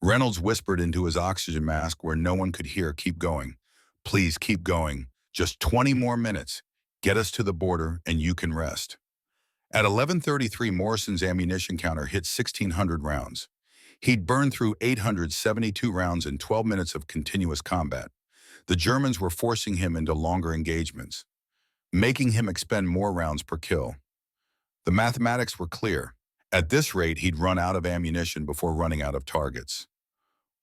Reynolds whispered into his oxygen mask where no one could hear, "Keep going. Please keep going. Just 20 more minutes. Get us to the border and you can rest." At 11:33, Morrison's ammunition counter hit 1,600 rounds. He'd burned through 872 rounds in 12 minutes of continuous combat. The Germans were forcing him into longer engagements, making him expend more rounds per kill. The mathematics were clear. At this rate, he'd run out of ammunition before running out of targets.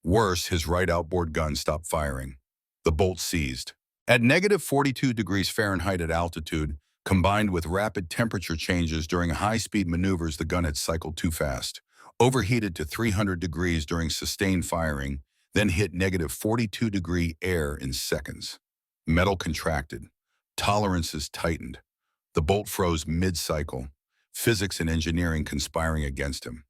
Worse, his right outboard gun stopped firing. The bolt seized. At -42 degrees Fahrenheit at altitude, combined with rapid temperature changes during high-speed maneuvers, the gun had cycled too fast, overheated to 300 degrees during sustained firing, then hit -42 degree air in seconds. Metal contracted. Tolerances tightened. The bolt froze mid-cycle. Physics and engineering conspiring against him.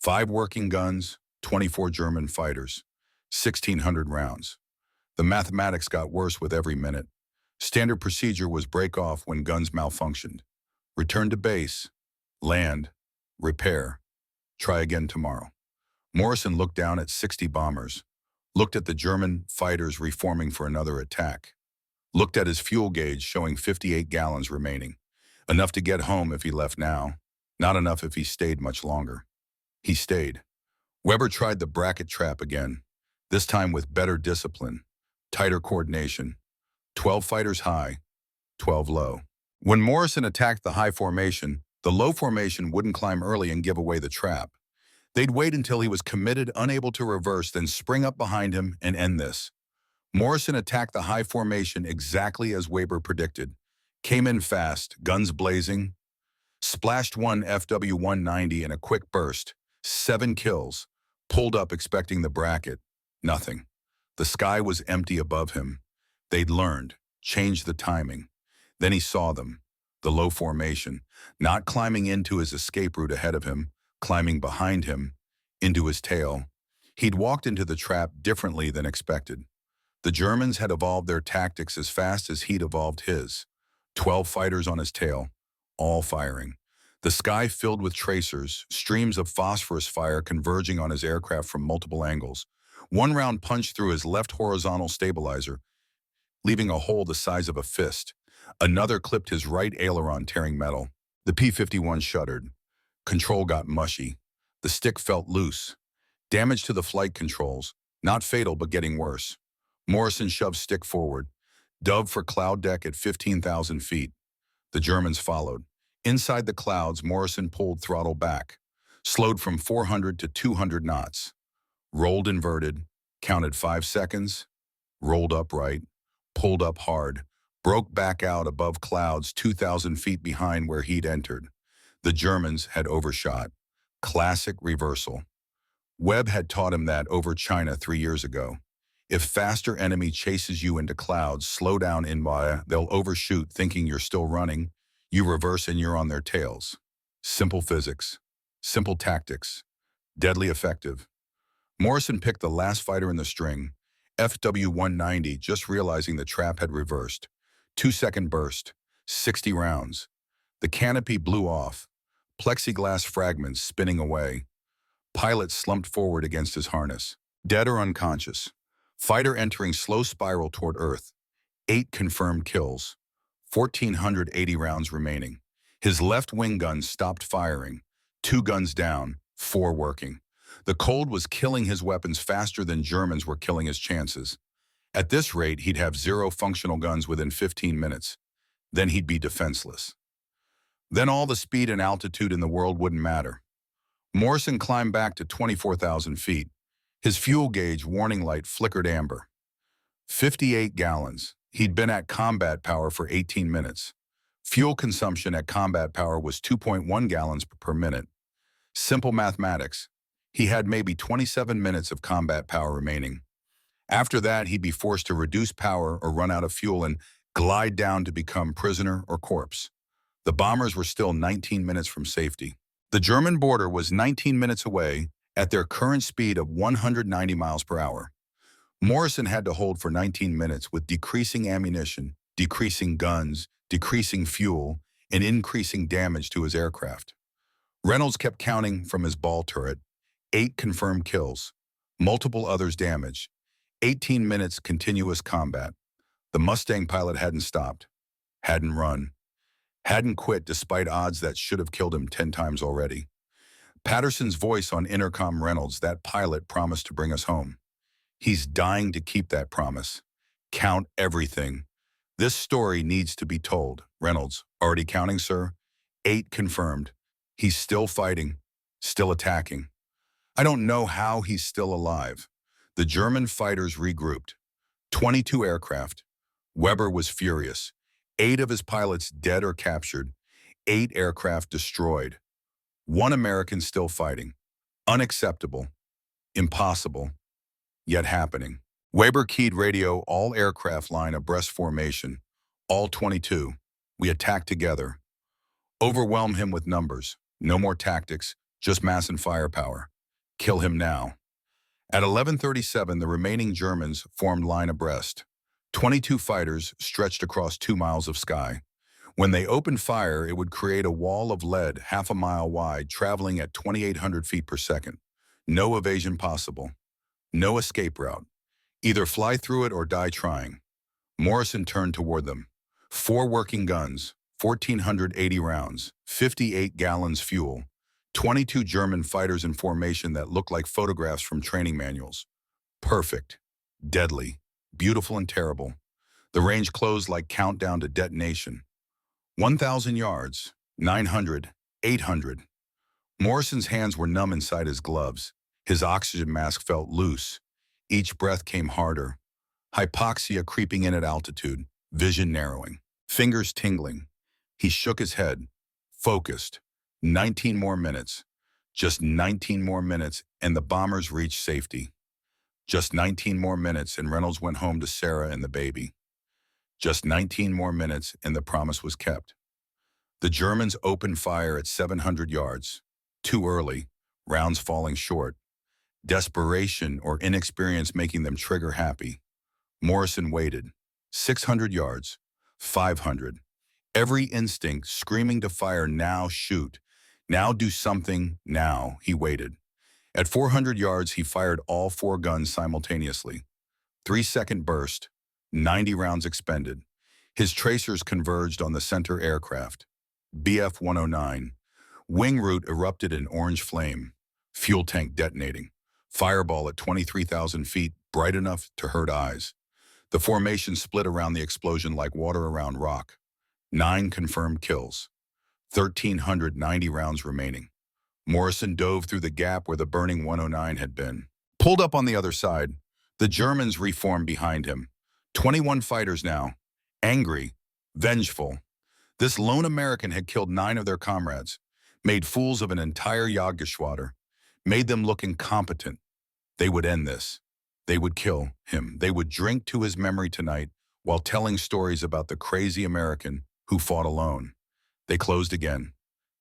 5 working guns, 24 German fighters, 1,600 rounds. The mathematics got worse with every minute. Standard procedure was break off when guns malfunctioned. Return to base, land, repair, try again tomorrow. Morrison looked down at 60 bombers, looked at the German fighters reforming for another attack, looked at his fuel gauge showing 58 gallons remaining. Enough to get home if he left now, not enough if he stayed much longer. He stayed. Weber tried the bracket trap again, this time with better discipline, tighter coordination. 12 fighters high, 12 low. When Morrison attacked the high formation, the low formation wouldn't climb early and give away the trap. They'd wait until he was committed, unable to reverse, then spring up behind him and end this. Morrison attacked the high formation exactly as Weber predicted. Came in fast, guns blazing, splashed one FW-190 in a quick burst, 7 kills, pulled up expecting the bracket, nothing. The sky was empty above him. They'd learned, changed the timing. Then he saw them, the low formation, not climbing into his escape route ahead of him, climbing behind him, into his tail. He'd walked into the trap differently than expected. The Germans had evolved their tactics as fast as he'd evolved his. 12 fighters on his tail, all firing. The sky filled with tracers, streams of phosphorus fire converging on his aircraft from multiple angles. One round punched through his left horizontal stabilizer, leaving a hole the size of a fist. Another clipped his right aileron, tearing metal. The P-51 shuddered. Control got mushy. The stick felt loose. Damage to the flight controls. Not fatal, but getting worse. Morrison shoved stick forward. Dove for cloud deck at 15,000 feet. The Germans followed. Inside the clouds, Morrison pulled throttle back. Slowed from 400 to 200 knots. Rolled inverted. Counted 5 seconds. Rolled upright. Pulled up hard. Broke back out above clouds 2,000 feet behind where he'd entered. The Germans had overshot. Classic reversal. Webb had taught him that over China 3 years ago. If faster enemy chases you into clouds, slow down in Maya, they'll overshoot thinking you're still running. You reverse and you're on their tails. Simple physics. Simple tactics. Deadly effective. Morrison picked the last fighter in the string, FW-190, just realizing the trap had reversed. 2-second burst. 60 rounds. The canopy blew off. Plexiglass fragments spinning away. Pilot slumped forward against his harness. Dead or unconscious. Fighter entering slow spiral toward Earth. 8 confirmed kills. 1,480 rounds remaining. His left wing gun stopped firing. 2 guns down, 4 working. The cold was killing his weapons faster than Germans were killing his chances. At this rate, he'd have 0 functional guns within 15 minutes. Then he'd be defenseless. Then all the speed and altitude in the world wouldn't matter. Morrison climbed back to 24,000 feet. His fuel gauge warning light flickered amber. 58 gallons. He'd been at combat power for 18 minutes. Fuel consumption at combat power was 2.1 gallons per minute. Simple mathematics. He had maybe 27 minutes of combat power remaining. After that, he'd be forced to reduce power or run out of fuel and glide down to become prisoner or corpse. The bombers were still 19 minutes from safety. The German border was 19 minutes away at their current speed of 190 miles per hour. Morrison had to hold for 19 minutes with decreasing ammunition, decreasing guns, decreasing fuel, and increasing damage to his aircraft. Reynolds kept counting from his ball turret. 8 confirmed kills, multiple others damaged, 18 minutes continuous combat. The Mustang pilot hadn't stopped, hadn't run, hadn't quit despite odds that should have killed him 10 times already. Patterson's voice on intercom: "Reynolds, that pilot promised to bring us home. He's dying to keep that promise. Count everything. This story needs to be told." Reynolds: "Already counting, sir. 8 confirmed. He's still fighting, still attacking. I don't know how he's still alive." The German fighters regrouped. 22 aircraft. Weber was furious. 8 of his pilots dead or captured. 8 aircraft destroyed. 1 American still fighting. Unacceptable. Impossible. Yet happening. Weber keyed radio: "All aircraft line abreast formation. All 22. We attack together. Overwhelm him with numbers. No more tactics, just mass and firepower. Kill him now." At 11:37, the remaining Germans formed line abreast. 22 fighters stretched across 2 miles of sky. When they opened fire, it would create a wall of lead half a mile wide, traveling at 2,800 feet per second. No evasion possible. No escape route. Either fly through it or die trying. Morrison turned toward them. 4 working guns, 1,480 rounds, 58 gallons fuel, 22 German fighters in formation that looked like photographs from training manuals. Perfect, deadly, beautiful and terrible. The range closed like countdown to detonation. 1,000 yards, 900, 800. Morrison's hands were numb inside his gloves. His oxygen mask felt loose. Each breath came harder. Hypoxia creeping in at altitude, vision narrowing, fingers tingling. He shook his head, focused. 19 more minutes. Just 19 more minutes, and the bombers reached safety. Just 19 more minutes, and Reynolds went home to Sarah and the baby. Just 19 more minutes, and the promise was kept. The Germans opened fire at 700 yards. Too early, rounds falling short. Desperation or inexperience making them trigger happy. Morrison waited. 600 yards. 500. Every instinct screaming to fire: now shoot. Now do something, now. He waited. At 400 yards, he fired all 4 guns simultaneously. 3-second burst, 90 rounds expended. His tracers converged on the center aircraft. BF 109. Wing root erupted in orange flame. Fuel tank detonating. Fireball at 23,000 feet, bright enough to hurt eyes. The formation split around the explosion like water around rock. 9 confirmed kills. 1,390 rounds remaining. Morrison dove through the gap where the burning 109 had been. Pulled up on the other side. The Germans reformed behind him. 21 fighters now. Angry. Vengeful. This lone American had killed 9 of their comrades. Made fools of an entire Jagdgeschwader. Made them look incompetent. They would end this. They would kill him. They would drink to his memory tonight while telling stories about the crazy American who fought alone. They closed again.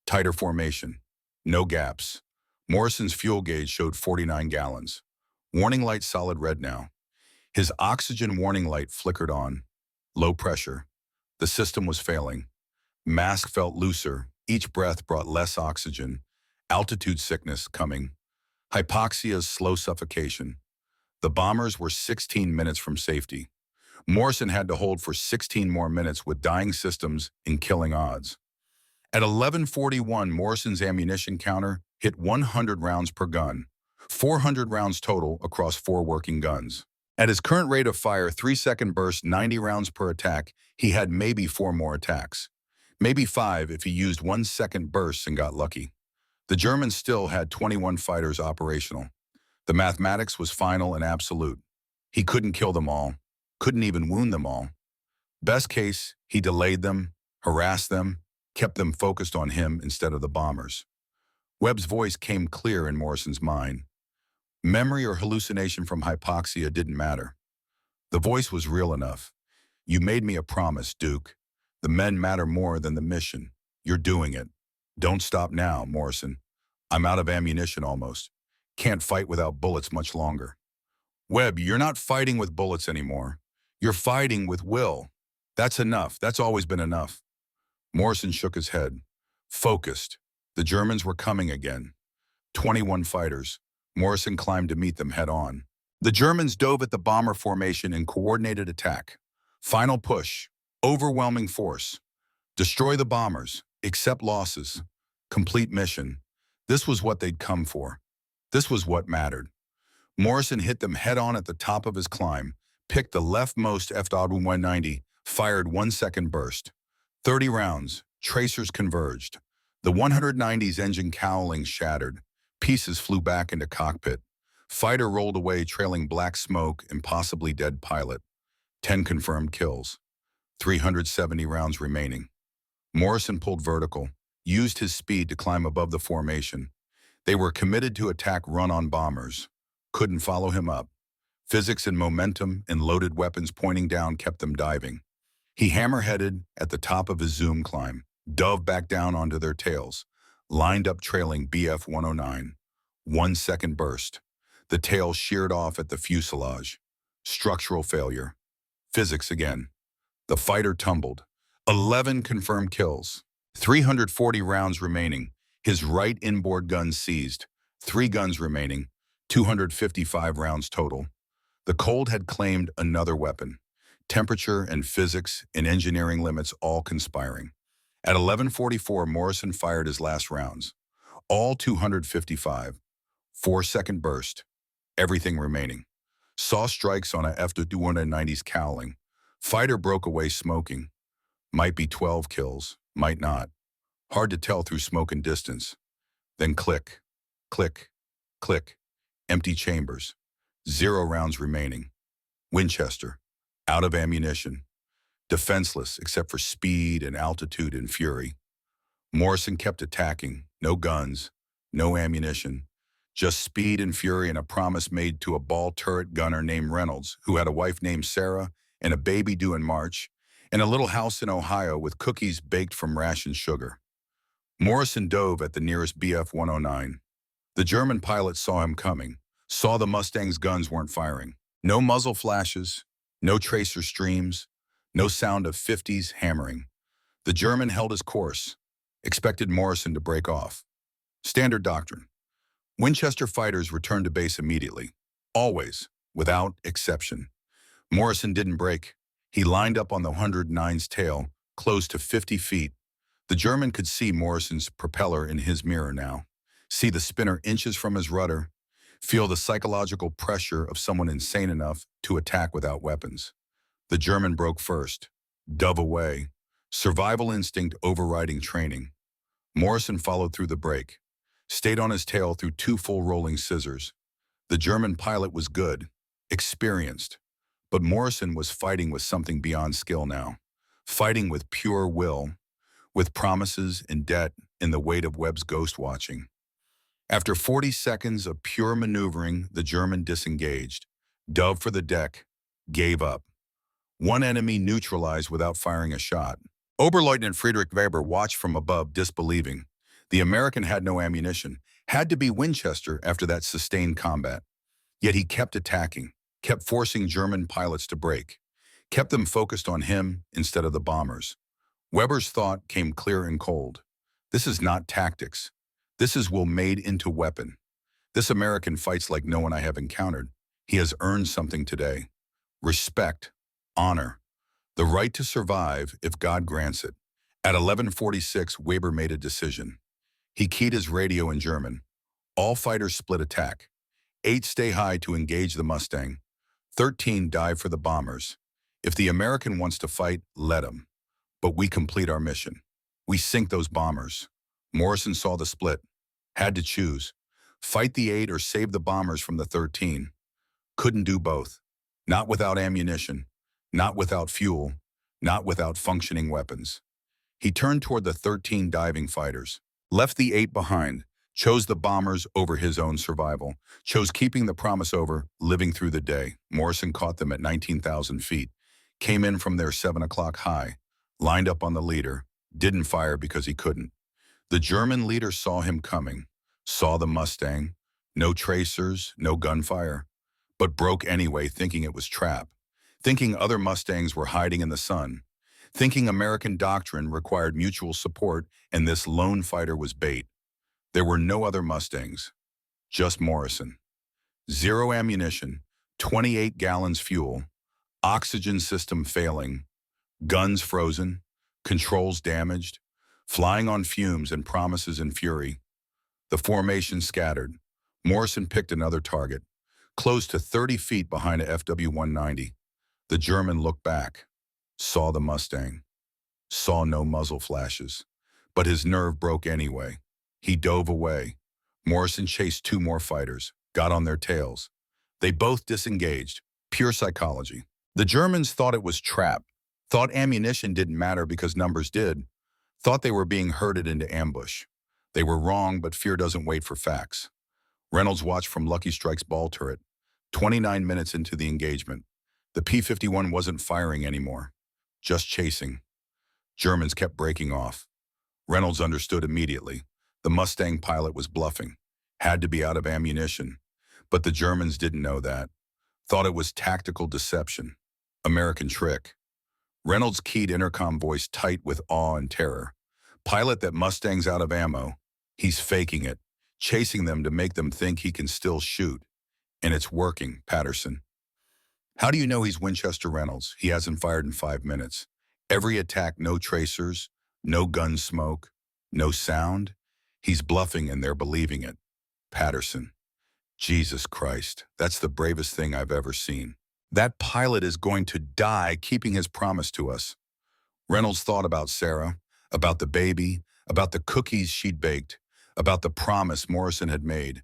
Tighter formation. No gaps. Morrison's fuel gauge showed 49 gallons. Warning light solid red now. His oxygen warning light flickered on. Low pressure. The system was failing. Mask felt looser. Each breath brought less oxygen. Altitude sickness coming. Hypoxia's slow suffocation. The bombers were 16 minutes from safety. Morrison had to hold for 16 more minutes with dying systems and killing odds. At 11:41, Morrison's ammunition counter hit 100 rounds per gun, 400 rounds total across 4 working guns. At his current rate of fire, 3-second burst, 90 rounds per attack, he had maybe 4 more attacks. Maybe 5 if he used 1-second bursts and got lucky. The Germans still had 21 fighters operational. The mathematics was final and absolute. He couldn't kill them all, couldn't even wound them all. Best case, he delayed them, harassed them, kept them focused on him instead of the bombers. Webb's voice came clear in Morrison's mind. Memory or hallucination from hypoxia didn't matter. The voice was real enough. You made me a promise, Duke. The men matter more than the mission. You're doing it. Don't stop now, Morrison. I'm out of ammunition almost. Can't fight without bullets much longer. Webb, you're not fighting with bullets anymore. You're fighting with will. That's enough. That's always been enough. Morrison shook his head. Focused. The Germans were coming again. 21 fighters. Morrison climbed to meet them head-on. The Germans dove at the bomber formation in coordinated attack. Final push. Overwhelming force. Destroy the bombers. Accept losses. Complete mission. This was what they'd come for. This was what mattered. Morrison hit them head-on at the top of his climb, picked the leftmost WWII, fired 1-second burst. 30 rounds. Tracers converged. The 190's engine cowling shattered. Pieces flew back into cockpit. Fighter rolled away, trailing black smoke and possibly dead pilot. 10 confirmed kills. 370 rounds remaining. Morrison pulled vertical, used his speed to climb above the formation. They were committed to attack run-on bombers. Couldn't follow him up. Physics and momentum and loaded weapons pointing down kept them diving. He hammer-headed at the top of his zoom climb, dove back down onto their tails, lined up trailing BF-109. 1-second burst. The tail sheared off at the fuselage. Structural failure. Physics again. The fighter tumbled. 11 confirmed kills. 340 rounds remaining. His right inboard gun seized. 3 guns remaining. 255 rounds total. The cold had claimed another weapon. Temperature and physics and engineering limits all conspiring. At 11:44, Morrison fired his last rounds. All 255. 4-second burst. Everything remaining. Saw strikes on a F-290's cowling. Fighter broke away smoking. Might be 12 kills, might not. Hard to tell through smoke and distance. Then click, click, click. Empty chambers. 0 rounds remaining. Winchester. Out of ammunition. Defenseless except for speed and altitude and fury. Morrison kept attacking. No guns. No ammunition. Just speed and fury and a promise made to a ball turret gunner named Reynolds, who had a wife named Sarah and a baby due in March, and a little house in Ohio with cookies baked from rationed sugar. Morrison dove at the nearest BF-109. The German pilot saw him coming, saw the Mustang's guns weren't firing. No muzzle flashes, no tracer streams, no sound of 50s hammering. The German held his course, expected Morrison to break off. Standard doctrine. Winchester fighters returned to base immediately, always, without exception. Morrison didn't break. He lined up on the 109's tail, close to 50 feet. The German could see Morrison's propeller in his mirror now, see the spinner inches from his rudder, feel the psychological pressure of someone insane enough to attack without weapons. The German broke first, dove away, survival instinct overriding training. Morrison followed through the break, stayed on his tail through 2 full rolling scissors. The German pilot was good, experienced, but Morrison was fighting with something beyond skill now, fighting with pure will, with promises and debt and the weight of Webb's ghost watching. After 40 seconds of pure maneuvering, the German disengaged, dove for the deck, gave up. One enemy neutralized without firing a shot. Oberleutnant Friedrich Weber watched from above, disbelieving. The American had no ammunition, had to be Winchester after that sustained combat. Yet he kept attacking, kept forcing German pilots to break, kept them focused on him instead of the bombers. Weber's thought came clear and cold. This is not tactics. This is will made into weapon. This American fights like no one I have encountered. He has earned something today. Respect, honor, the right to survive if God grants it. At 11:46, Weber made a decision. He keyed his radio in German. All fighters split attack. 8 stay high to engage the Mustang. 13 dive for the bombers. If the American wants to fight, let him. But we complete our mission. We sink those bombers. Morrison saw the split. Had to choose. Fight the 8 or save the bombers from the 13. Couldn't do both. Not without ammunition. Not without fuel. Not without functioning weapons. He turned toward the 13 diving fighters. Left the 8 behind. Chose the bombers over his own survival. Chose keeping the promise over, living through the day. Morrison caught them at 19,000 feet. Came in from their 7 o'clock high. Lined up on the leader. Didn't fire because he couldn't. The German leader saw him coming. Saw the Mustang. No tracers, no gunfire. But broke anyway, thinking it was trap. Thinking other Mustangs were hiding in the sun. Thinking American doctrine required mutual support and this lone fighter was bait. There were no other Mustangs. Just Morrison. Zero ammunition, 28 gallons fuel, oxygen system failing, guns frozen, controls damaged, flying on fumes and promises in fury. The formation scattered. Morrison picked another target, close to 30 feet behind a FW-190. The German looked back, saw the Mustang, saw no muzzle flashes, but his nerve broke anyway. He dove away. Morrison chased two more fighters, got on their tails. They both disengaged. Pure psychology. The Germans thought it was trap, thought ammunition didn't matter because numbers did, thought they were being herded into ambush. They were wrong, but fear doesn't wait for facts. Reynolds watched from Lucky Strike's ball turret. 29 minutes into the engagement, the P-51 wasn't firing anymore, just chasing. Germans kept breaking off. Reynolds understood immediately. The Mustang pilot was bluffing, had to be out of ammunition. But the Germans didn't know that. Thought it was tactical deception. American trick. Reynolds keyed intercom voice tight with awe and terror. Pilot, that Mustang's out of ammo. He's faking it, chasing them to make them think he can still shoot. And it's working, Patterson. How do you know he's Winchester Reynolds? He hasn't fired in 5 minutes. Every attack, no tracers, no gun smoke, no sound. He's bluffing and they're believing it. Patterson. Jesus Christ, that's the bravest thing I've ever seen. That pilot is going to die keeping his promise to us. Reynolds thought about Sarah, about the baby, about the cookies she'd baked, about the promise Morrison had made,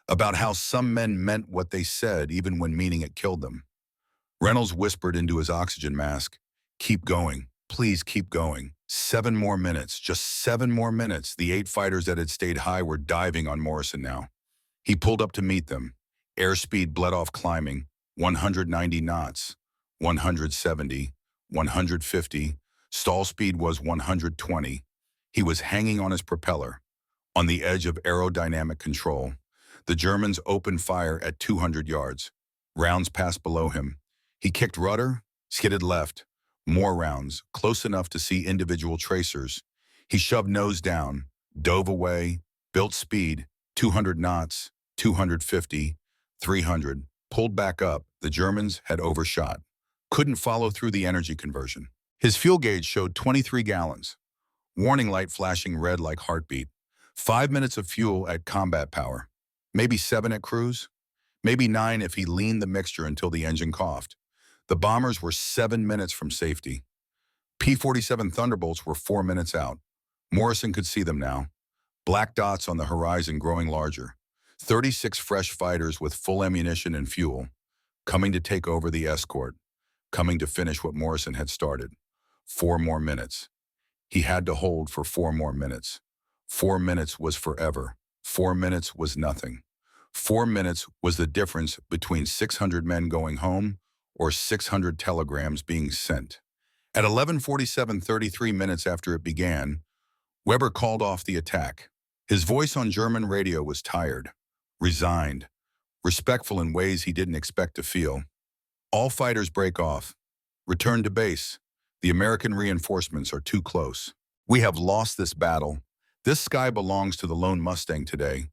about how some men meant what they said even when meaning it killed them. Reynolds whispered into his oxygen mask, "Keep going, please keep going. 7 more minutes, just 7 more minutes." The 8 fighters that had stayed high were diving on Morrison now. He pulled up to meet them. Airspeed bled off climbing, 190 knots, 170, 150. Stall speed was 120. He was hanging on his propeller, on the edge of aerodynamic control. The Germans opened fire at 200 yards. Rounds passed below him. He kicked rudder, skidded left. More rounds, close enough to see individual tracers. He shoved nose down, dove away, built speed, 200 knots, 250, 300, pulled back up. The Germans had overshot. Couldn't follow through the energy conversion. His fuel gauge showed 23 gallons. Warning light flashing red like heartbeat. 5 minutes of fuel at combat power. Maybe 7 at cruise. Maybe 9 if he leaned the mixture until the engine coughed. The bombers were 7 minutes from safety. P-47 Thunderbolts were 4 minutes out. Morrison could see them now. Black dots on the horizon growing larger. 36 fresh fighters with full ammunition and fuel, coming to take over the escort, coming to finish what Morrison had started. 4 more minutes. He had to hold for 4 more minutes. 4 minutes was forever. 4 minutes was nothing. 4 minutes was the difference between 600 men going home or 600 telegrams being sent. At 11:47, 33 minutes after it began, Weber called off the attack. His voice on German radio was tired, resigned, respectful in ways he didn't expect to feel. All fighters break off. Return to base. The American reinforcements are too close. We have lost this battle. This sky belongs to the lone Mustang today.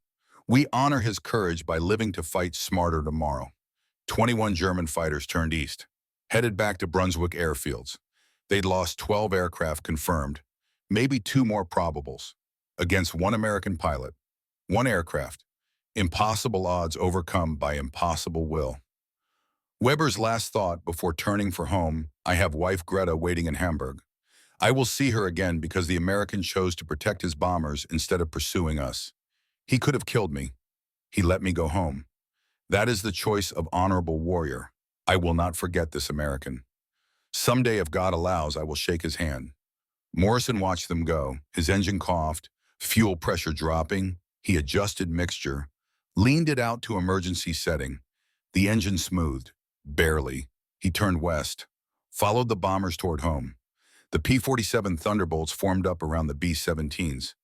We honor his courage by living to fight smarter tomorrow. 21 German fighters turned east, headed back to Brunswick airfields. They'd lost 12 aircraft confirmed, maybe 2 more probables, against 1 American pilot, 1 aircraft. Impossible odds overcome by impossible will. Weber's last thought before turning for home: "I have wife Greta waiting in Hamburg. I will see her again because the American chose to protect his bombers instead of pursuing us. He could have killed me. He let me go home. That is the choice of honorable warrior. I will not forget this American. Someday, if God allows, I will shake his hand." Morrison watched them go. His engine coughed, fuel pressure dropping. He adjusted mixture, leaned it out to emergency setting. The engine smoothed, barely. He turned west, followed the bombers toward home. The P-47 Thunderbolts formed up around the B-17s.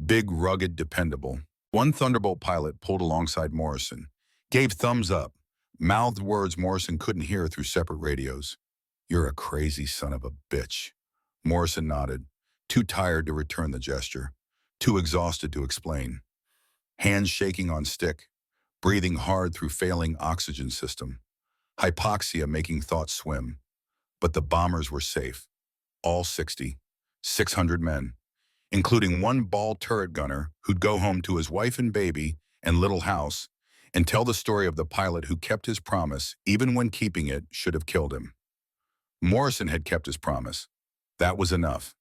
Big, rugged, dependable. 1 Thunderbolt pilot pulled alongside Morrison, gave thumbs up, mouthed words Morrison couldn't hear through separate radios. "You're a crazy son of a bitch." Morrison nodded, too tired to return the gesture, too exhausted to explain. Hands shaking on stick, breathing hard through failing oxygen system, hypoxia making thoughts swim. But the bombers were safe, all 600 men, including one ball turret gunner who'd go home to his wife and baby and little house and tell the story of the pilot who kept his promise even when keeping it should have killed him. Morrison had kept his promise. That was enough.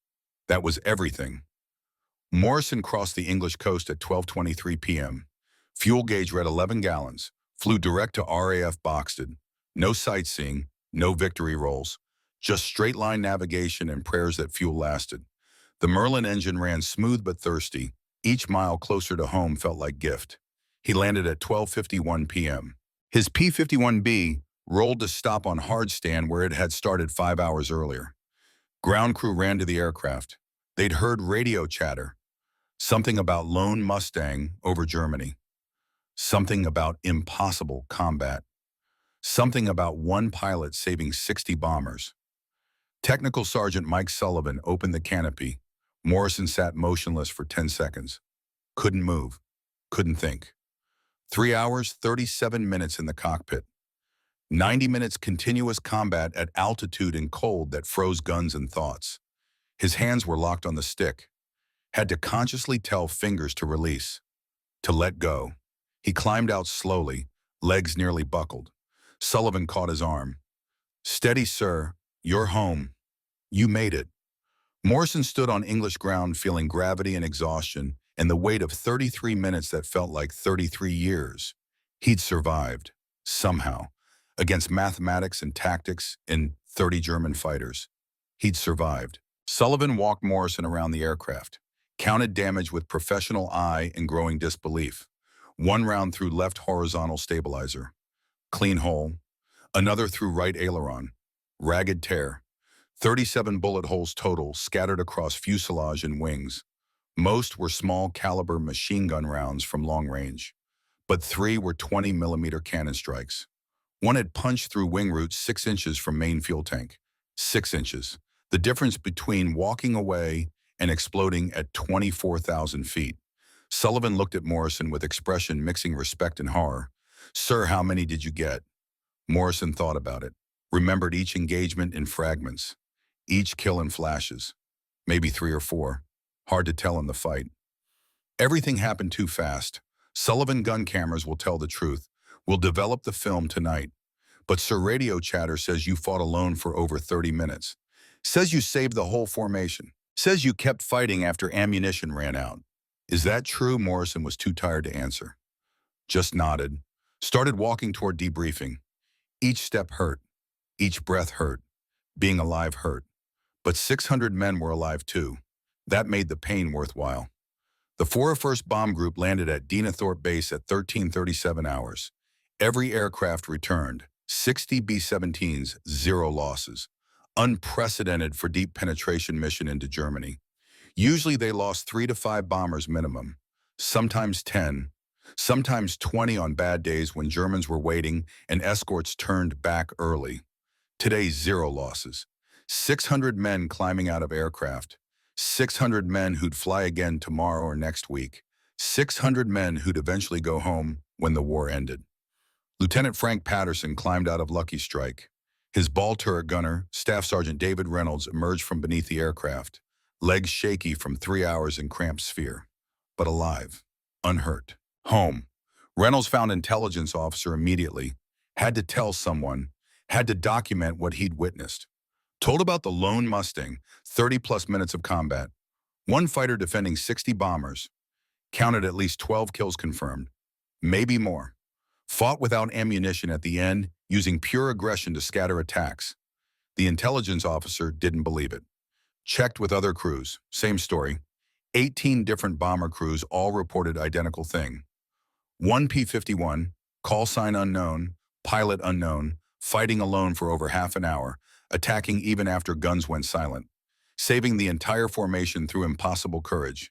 That was everything. Morrison crossed the English coast at 12:23 p.m. Fuel gauge read 11 gallons, flew direct to RAF Boxted. No sightseeing, no victory rolls, just straight-line navigation and prayers that fuel lasted. The Merlin engine ran smooth but thirsty. Each mile closer to home felt like gift. He landed at 12:51 p.m. His P-51B rolled to stop on hard stand where it had started 5 hours earlier. Ground crew ran to the aircraft. They'd heard radio chatter. Something about lone Mustang over Germany. Something about impossible combat. Something about one pilot saving 60 bombers. Technical Sergeant Mike Sullivan opened the canopy. Morrison sat motionless for 10 seconds. Couldn't move. Couldn't think. 3 hours, 37 minutes in the cockpit. 90 minutes continuous combat at altitude and cold that froze guns and thoughts. His hands were locked on the stick. Had to consciously tell fingers to release. To let go. He climbed out slowly, legs nearly buckled. Sullivan caught his arm. Steady, sir. You're home. You made it. Morrison stood on English ground feeling gravity and exhaustion and the weight of 33 minutes that felt like 33 years. He'd survived, somehow, against mathematics and tactics and 30 German fighters. He'd survived. Sullivan walked Morrison around the aircraft, counted damage with professional eye and growing disbelief. One round through left horizontal stabilizer. Clean hole. Another through right aileron. Ragged tear. 37 bullet holes total scattered across fuselage and wings. Most were small caliber machine gun rounds from long range, but 3 were 20mm cannon strikes. One had punched through wing roots 6 inches from main fuel tank. 6 inches. The difference between walking away and exploding at 24,000 feet. Sullivan looked at Morrison with expression mixing respect and horror. Sir, how many did you get? Morrison thought about it, remembered each engagement in fragments, each kill in flashes. Maybe 3 or 4. Hard to tell in the fight. Everything happened too fast. Sullivan gun cameras will tell the truth. We'll develop the film tonight. But Sir Radio Chatter says you fought alone for over 30 minutes. Says you saved the whole formation. Says you kept fighting after ammunition ran out. Is that true? Morrison was too tired to answer. Just nodded. Started walking toward debriefing. Each step hurt. Each breath hurt. Being alive hurt. But 600 men were alive too. That made the pain worthwhile. The 401st Bomb Group landed at Dinathorpe Base at 13:37 hours. Every aircraft returned. 60 B-17s, 0 losses. Unprecedented for deep penetration mission into Germany. Usually they lost 3 to 5 bombers minimum, sometimes 10, sometimes 20 on bad days when Germans were waiting and escorts turned back early. Today, 0 losses. 600 men climbing out of aircraft. 600 men who'd fly again tomorrow or next week. 600 men who'd eventually go home when the war ended. Lieutenant Frank Patterson climbed out of Lucky Strike. His ball turret gunner, Staff Sergeant David Reynolds, emerged from beneath the aircraft, legs shaky from 3 hours in cramped sphere, but alive, unhurt. Home. Reynolds found intelligence officer immediately, had to tell someone, had to document what he'd witnessed. Told about the lone Mustang, 30-plus minutes of combat. One fighter defending 60 bombers. Counted at least 12 kills confirmed. Maybe more. Fought without ammunition at the end, using pure aggression to scatter attacks. The intelligence officer didn't believe it. Checked with other crews. Same story. 18 different bomber crews all reported identical thing. One P-51, call sign unknown, pilot unknown, fighting alone for over half an hour, attacking even after guns went silent, saving the entire formation through impossible courage.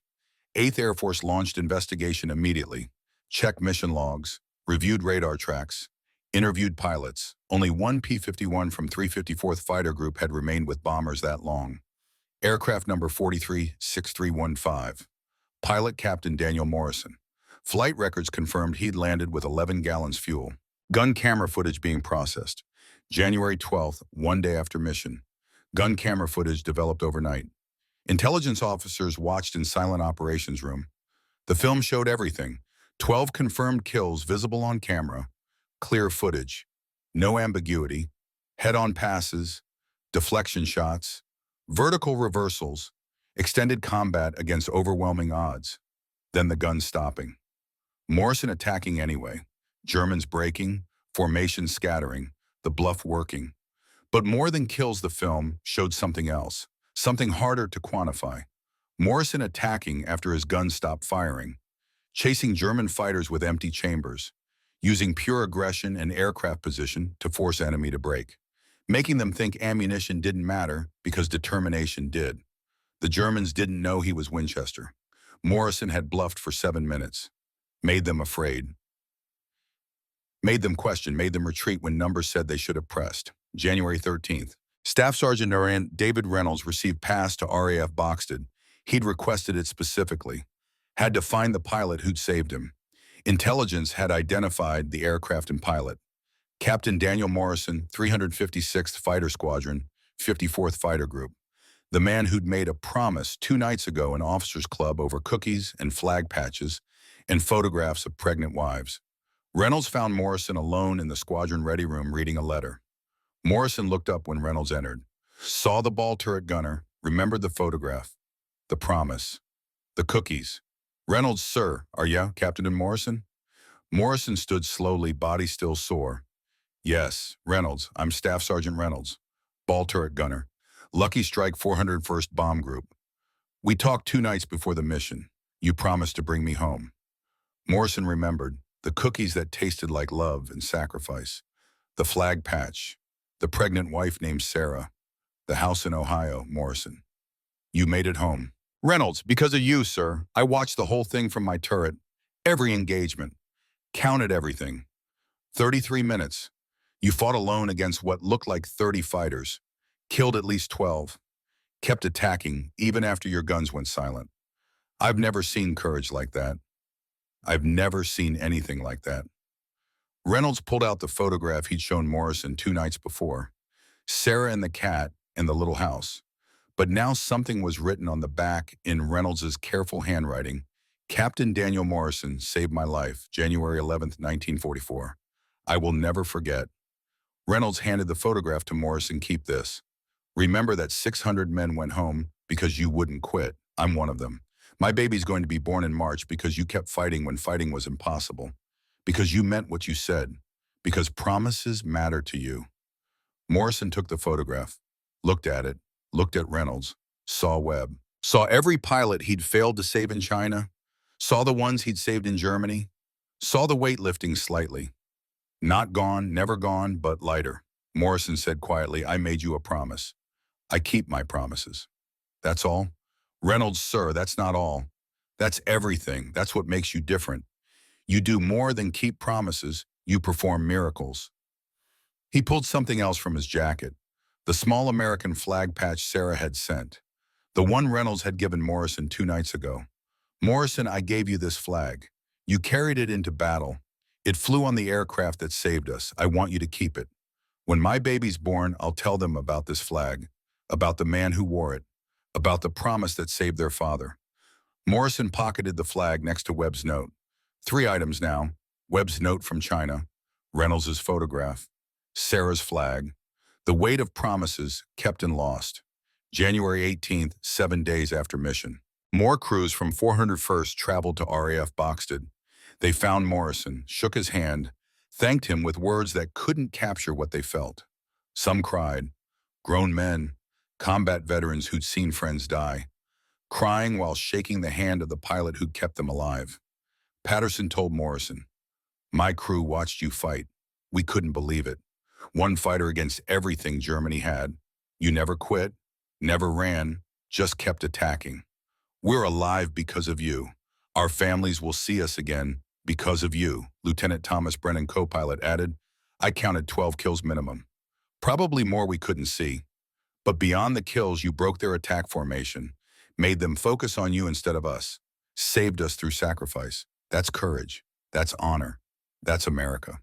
8th Air Force launched investigation immediately, checked mission logs, reviewed radar tracks, interviewed pilots. Only one P-51 from 354th Fighter Group had remained with bombers that long. Aircraft number 436315. Pilot Captain Daniel Morrison. Flight records confirmed he'd landed with 11 gallons fuel. Gun camera footage being processed. January 12th, one day after mission. Gun camera footage developed overnight. Intelligence officers watched in silent operations room. The film showed everything. 12 confirmed kills visible on camera. Clear footage. No ambiguity. Head-on passes. Deflection shots. Vertical reversals. Extended combat against overwhelming odds. Then the gun stopping. Morrison attacking anyway. Germans breaking. Formation scattering. The bluff working. But more than kills, the film showed something else. Something harder to quantify. Morrison attacking after his gun stopped firing. Chasing German fighters with empty chambers. Using pure aggression and aircraft position to force enemy to break. Making them think ammunition didn't matter because determination did. The Germans didn't know he was Winchester. Morrison had bluffed for 7 minutes. Made them afraid. Made them question, made them retreat when numbers said they should have pressed. January 13th. Staff Sergeant David Reynolds received pass to RAF Boxted. He'd requested it specifically. Had to find the pilot who'd saved him. Intelligence had identified the aircraft and pilot. Captain Daniel Morrison, 356th Fighter Squadron, 54th Fighter Group. The man who'd made a promise 2 nights ago in Officers Club over cookies and flag patches and photographs of pregnant wives. Reynolds found Morrison alone in the squadron ready room reading a letter. Morrison looked up when Reynolds entered. Saw the ball turret gunner, remembered the photograph, the promise, the cookies. Reynolds, sir, are ya, Captain Morrison? Morrison stood slowly, body still sore. Yes, Reynolds, I'm Staff Sergeant Reynolds, ball turret gunner, Lucky Strike 401st Bomb Group. We talked 2 nights before the mission. You promised to bring me home. Morrison remembered the cookies that tasted like love and sacrifice, the flag patch, the pregnant wife named Sarah, the house in Ohio, Morrison. You made it home. Reynolds, because of you, sir, I watched the whole thing from my turret, every engagement, counted everything. 33 minutes. You fought alone against what looked like 30 fighters, killed at least 12, kept attacking even after your guns went silent. I've never seen courage like that. I've never seen anything like that. Reynolds pulled out the photograph he'd shown Morrison 2 nights before. Sarah and the cat in the little house. But now something was written on the back in Reynolds's careful handwriting. Captain Daniel Morrison saved my life, January 11th, 1944. I will never forget. Reynolds handed the photograph to Morrison. Keep this. Remember that 600 men went home because you wouldn't quit. I'm one of them. My baby's going to be born in March because you kept fighting when fighting was impossible. Because you meant what you said. Because promises matter to you. Morrison took the photograph, looked at it, looked at Reynolds, saw Webb, saw every pilot he'd failed to save in China, saw the ones he'd saved in Germany, saw the weight lifting slightly. Not gone, never gone, but lighter. Morrison said quietly, I made you a promise. I keep my promises. That's all? Reynolds, sir, that's not all. That's everything. That's what makes you different. You do more than keep promises. You perform miracles. He pulled something else from his jacket. The small American flag patch Sarah had sent. The one Reynolds had given Morrison 2 nights ago. Morrison, I gave you this flag. You carried it into battle. It flew on the aircraft that saved us. I want you to keep it. When my baby's born, I'll tell them about this flag, about the man who wore it, about the promise that saved their father. Morrison pocketed the flag next to Webb's note. 3 items now. Webb's note from China, Reynolds's photograph, Sarah's flag, the weight of promises kept and lost. January 18th, 7 days after mission. More crews from 401st traveled to RAF Boxted. They found Morrison, shook his hand, thanked him with words that couldn't capture what they felt. Some cried, grown men, combat veterans who'd seen friends die, crying while shaking the hand of the pilot who'd kept them alive. Patterson told Morrison, my crew watched you fight. We couldn't believe it. One fighter against everything Germany had. You never quit, never ran, just kept attacking. We're alive because of you. Our families will see us again because of you, Lieutenant Thomas Brennan, co-pilot, added. I counted 12 kills minimum. Probably more we couldn't see. But beyond the kills, you broke their attack formation, made them focus on you instead of us, saved us through sacrifice. That's courage. That's honor. That's America.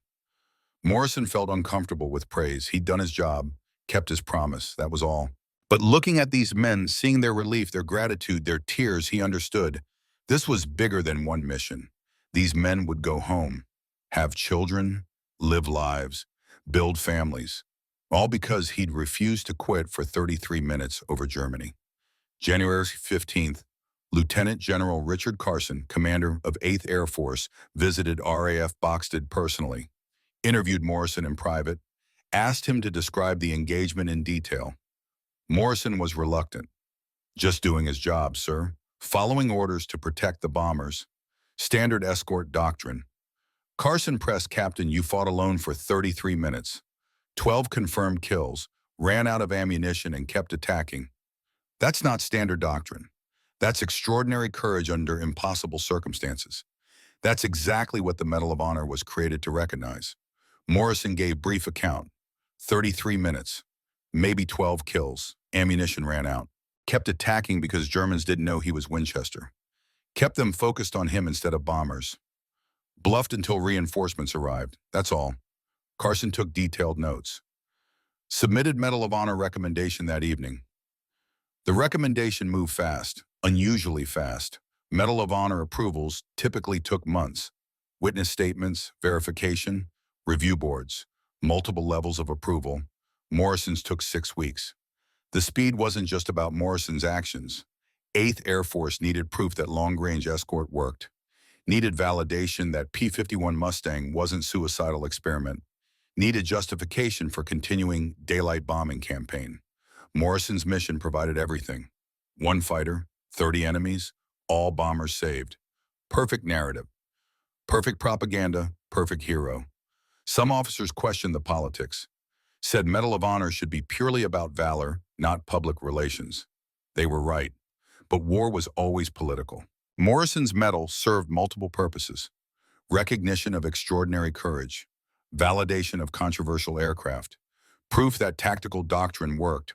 Morrison felt uncomfortable with praise. He'd done his job, kept his promise. That was all. But looking at these men, seeing their relief, their gratitude, their tears, he understood this was bigger than one mission. These men would go home, have children, live lives, build families, all because he'd refused to quit for 33 minutes over Germany. January 15th, Lieutenant General Richard Carson, commander of 8th Air Force, visited RAF Boxted personally, interviewed Morrison in private, asked him to describe the engagement in detail. Morrison was reluctant. Just doing his job, sir. Following orders to protect the bombers. Standard escort doctrine. Carson pressed, Captain, you fought alone for 33 minutes. 12 confirmed kills, ran out of ammunition and kept attacking. That's not standard doctrine. That's extraordinary courage under impossible circumstances. That's exactly what the Medal of Honor was created to recognize. Morrison gave brief account. 33 minutes. Maybe 12 kills. Ammunition ran out. Kept attacking because Germans didn't know he was Winchester. Kept them focused on him instead of bombers. Bluffed until reinforcements arrived. That's all. Carson took detailed notes. Submitted Medal of Honor recommendation that evening. The recommendation moved fast, unusually fast. Medal of Honor approvals typically took months. Witness statements, verification, review boards, multiple levels of approval. Morrison's took 6 weeks. The speed wasn't just about Morrison's actions. 8th Air Force needed proof that long-range escort worked. Needed validation that P-51 Mustang wasn't suicidal experiment. Needed justification for continuing daylight bombing campaign. Morrison's mission provided everything. 1 fighter, 30 enemies, all bombers saved. Perfect narrative. Perfect propaganda, perfect hero. Some officers questioned the politics. Said Medal of Honor should be purely about valor, not public relations. They were right. But war was always political. Morrison's medal served multiple purposes. Recognition of extraordinary courage. Validation of controversial aircraft. Proof that tactical doctrine worked.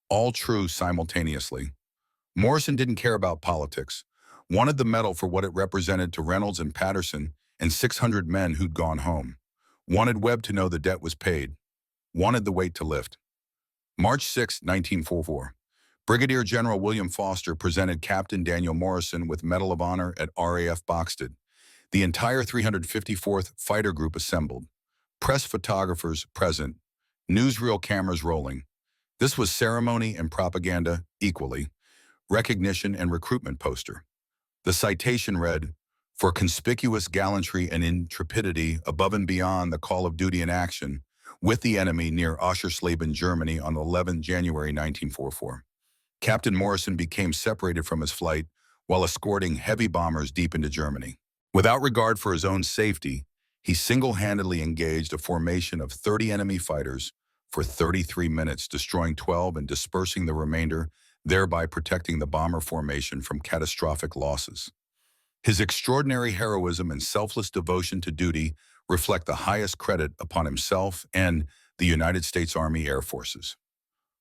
All true simultaneously. Morrison didn't care about politics. Wanted the medal for what it represented to Reynolds and Patterson and 600 men who'd gone home. Wanted Webb to know the debt was paid. Wanted the weight to lift. March 6, 1944. Brigadier General William Foster presented Captain Daniel Morrison with Medal of Honor at RAF Boxted. The entire 354th Fighter Group assembled. Press photographers present. Newsreel cameras rolling. This was ceremony and propaganda equally. Recognition and recruitment poster. The citation read, "For conspicuous gallantry and intrepidity above and beyond the call of duty in action with the enemy near Oschersleben, Germany on 11 January 1944. Captain Morrison became separated from his flight while escorting heavy bombers deep into Germany. Without regard for his own safety, he single-handedly engaged a formation of 30 enemy fighters for 33 minutes, destroying 12 and dispersing the remainder, thereby protecting the bomber formation from catastrophic losses. His extraordinary heroism and selfless devotion to duty reflect the highest credit upon himself and the United States Army Air Forces.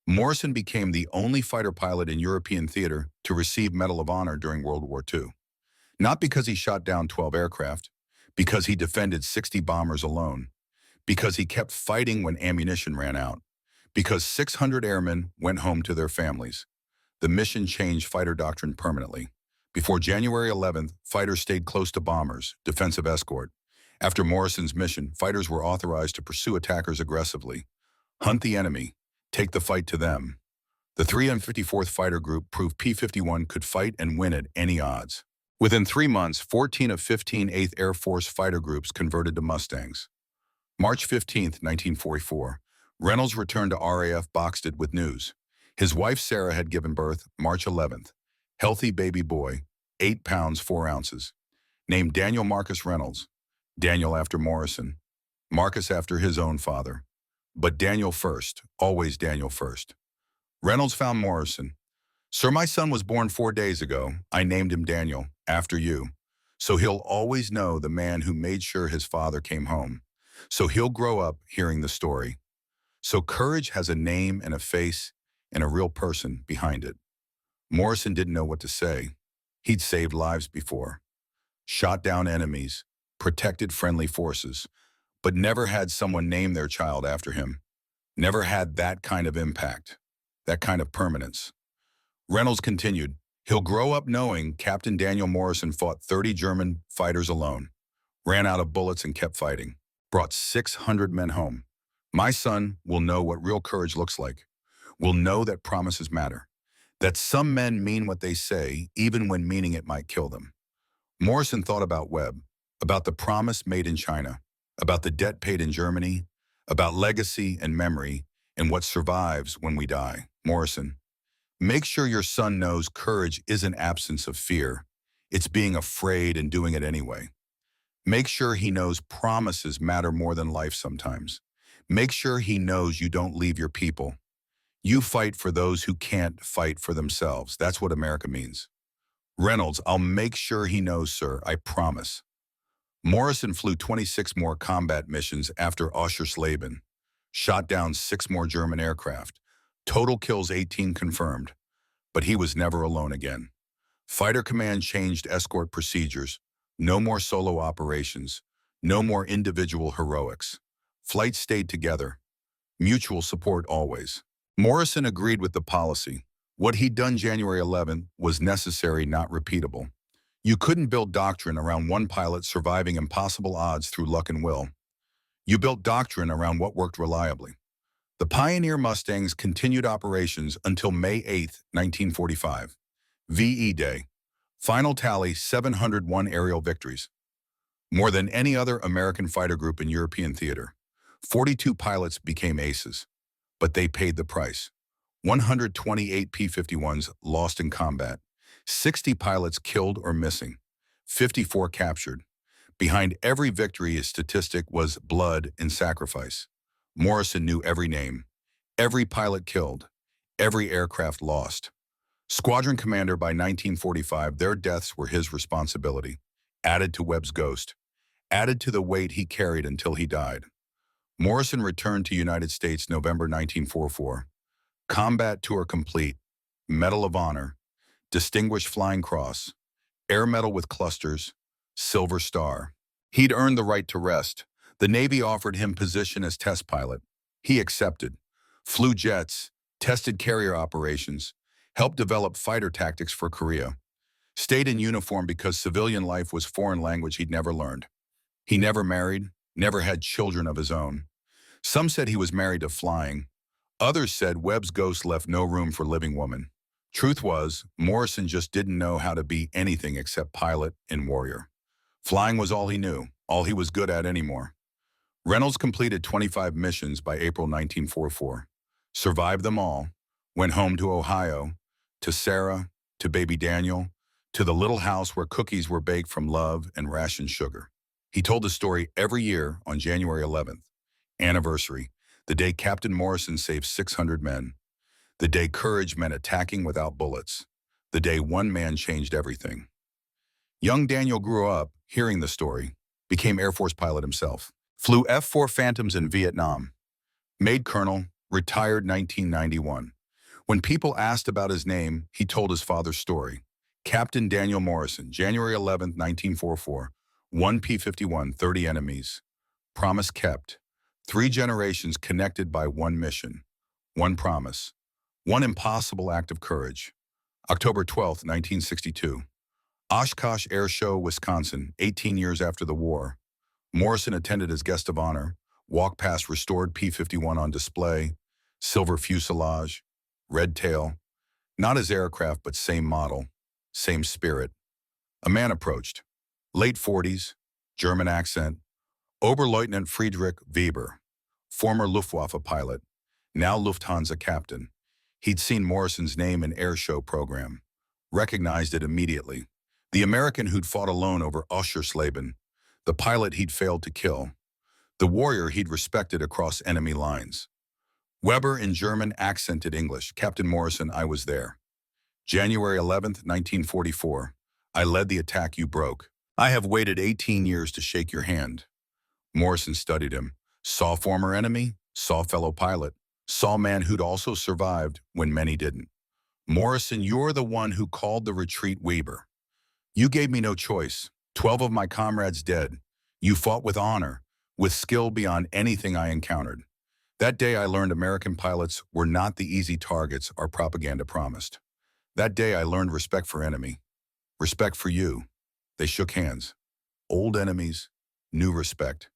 Morrison became the only fighter pilot in European theater to receive Medal of Honor during World War II. Not because he shot down 12 aircraft, because he defended 60 bombers alone, because he kept fighting when ammunition ran out, because 600 airmen went home to their families. The mission changed fighter doctrine permanently. Before January 11th, fighters stayed close to bombers, defensive escort. After Morrison's mission, fighters were authorized to pursue attackers aggressively. Hunt the enemy, take the fight to them. The 354th Fighter Group proved P-51 could fight and win at any odds. Within 3 months, 14 of 15 8th Air Force fighter groups converted to Mustangs. March 15, 1944, Reynolds returned to RAF Boxted with news. His wife Sarah had given birth March 11th. Healthy baby boy, 8 pounds 4 ounces. Named Daniel Marcus Reynolds. Daniel after Morrison. Marcus after his own father. But Daniel first, always Daniel first. Reynolds found Morrison. "Sir, my son was born 4 days ago. I named him Daniel, after you. So he'll always know the man who made sure his father came home. So he'll grow up hearing the story. So courage has a name and a face and a real person behind it." Morrison didn't know what to say. He'd saved lives before. shot down enemies, protected friendly forces, but never had someone name their child after him. Never had that kind of impact, that kind of permanence. Reynolds continued, "He'll grow up knowing Captain Daniel Morrison fought 30 German fighters alone, ran out of bullets and kept fighting, brought 600 men home. My son will know what real courage looks like, will know that promises matter, that some men mean what they say, even when meaning it might kill them." Morrison thought about Webb, about the promise made in China, about the debt paid in Germany, about legacy and memory, and what survives when we die. Morrison, make sure your son knows courage isn't absence of fear. It's being afraid and doing it anyway. Make sure he knows promises matter more than life sometimes. Make sure he knows you don't leave your people. You fight for those who can't fight for themselves. That's what America means. Reynolds, I'll make sure he knows, sir, I promise. Morrison flew 26 more combat missions after Oschersleben, shot down 6 more German aircraft. Total kills 18 confirmed, but he was never alone again. Fighter Command changed escort procedures. No more solo operations. No more individual heroics. Flights stayed together. Mutual support always. Morrison agreed with the policy. What he'd done January 11th was necessary, not repeatable. You couldn't build doctrine around one pilot surviving impossible odds through luck and will. You built doctrine around what worked reliably. The Pioneer Mustangs continued operations until May 8, 1945. VE Day. Final tally, 701 aerial victories. More than any other American fighter group in European theater. 42 pilots became aces, but they paid the price. 128 P-51s lost in combat. 60 pilots killed or missing. 54 captured. Behind every victory, a statistic was blood and sacrifice. Morrison knew every name, every pilot killed, every aircraft lost. Squadron commander by 1945, their deaths were his responsibility, added to Webb's ghost, added to the weight he carried until he died. Morrison returned to United States November 1944. Combat tour complete, Medal of Honor, Distinguished Flying Cross, Air Medal with clusters, Silver Star. He'd earned the right to rest. The Navy offered him position as test pilot. He accepted. Flew jets, tested carrier operations, helped develop fighter tactics for Korea. Stayed in uniform because civilian life was foreign language he'd never learned. He never married, never had children of his own. Some said he was married to flying. Others said Webb's ghost left no room for living woman. Truth was, Morrison just didn't know how to be anything except pilot and warrior. Flying was all he knew, all he was good at anymore. Reynolds completed 25 missions by April 1944. Survived them all, went home to Ohio, to Sarah, to baby Daniel, to the little house where cookies were baked from love and rationed sugar. He told the story every year on January 11th, anniversary, the day Captain Morrison saved 600 men. The day courage meant attacking without bullets. The day one man changed everything. Young Daniel grew up hearing the story, became Air Force pilot himself, flew F-4 Phantoms in Vietnam, made colonel, retired 1991. When people asked about his name, he told his father's story. Captain Daniel Morrison, January 11, 1944, 1 P-51, 30 enemies. Promise kept. 3 generations connected by one mission, one promise, one impossible act of courage. October 12, 1962. Oshkosh Air Show, Wisconsin, 18 years after the war. Morrison attended as guest of honor, walked past restored P-51 on display, silver fuselage, red tail. Not his aircraft, but same model, same spirit. A man approached. Late 40s, German accent. Oberleutnant Friedrich Weber, former Luftwaffe pilot, now Lufthansa captain. He'd seen Morrison's name in air show program, recognized it immediately. The American who'd fought alone over Oschersleben, the pilot he'd failed to kill, the warrior he'd respected across enemy lines. Weber in German accented English. Captain Morrison, I was there. January 11th, 1944. I led the attack you broke. I have waited 18 years to shake your hand. Morrison studied him, saw former enemy, saw fellow pilot, saw man who'd also survived when many didn't. Morrison, you're the one who called the retreat Weber. You gave me no choice. 12 of my comrades dead. You fought with honor, with skill beyond anything I encountered. That day I learned American pilots were not the easy targets our propaganda promised. That day I learned respect for enemy, respect for you. They shook hands. Old enemies, new respect.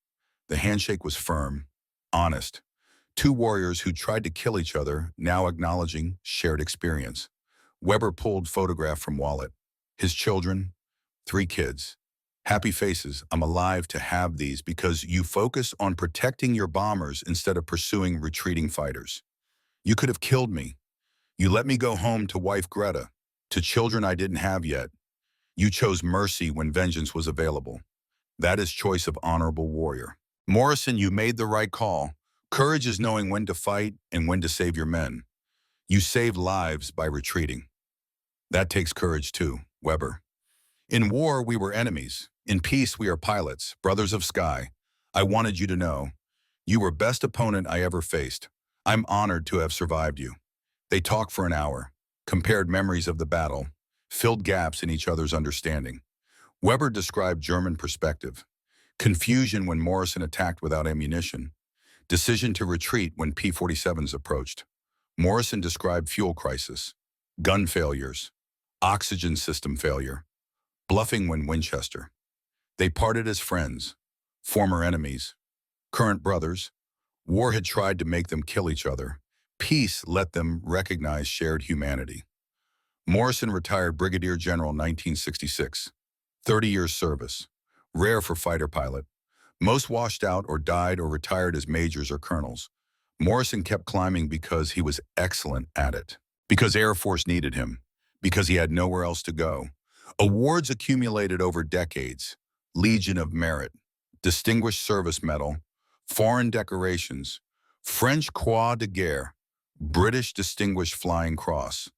The handshake was firm, honest. Two warriors who tried to kill each other, now acknowledging shared experience. Weber pulled photograph from wallet. His children, 3 kids. Happy faces. I'm alive to have these because you focus on protecting your bombers instead of pursuing retreating fighters. You could have killed me. You let me go home to wife Greta, to children I didn't have yet. You chose mercy when vengeance was available. That is choice of honorable warrior. Morrison, you made the right call. Courage is knowing when to fight and when to save your men. You saved lives by retreating. That takes courage too, Weber. In war, we were enemies. In peace, we are pilots, brothers of sky. I wanted you to know. You were best opponent I ever faced. I'm honored to have survived you. They talked for an hour, compared memories of the battle, filled gaps in each other's understanding. Weber described German perspective. Confusion when Morrison attacked without ammunition. Decision to retreat when P-47s approached. Morrison described fuel crisis, gun failures, oxygen system failure, bluffing when Winchester. They parted as friends, former enemies, current brothers. War had tried to make them kill each other. Peace let them recognize shared humanity. Morrison retired Brigadier General 1966. 30 years service. Rare for fighter pilot. Most washed out or died or retired as majors or colonels. Morrison kept climbing because he was excellent at it. Because Air Force needed him. Because he had nowhere else to go. Awards accumulated over decades. Legion of Merit, Distinguished Service Medal, foreign decorations, French Croix de Guerre, British Distinguished Flying Cross.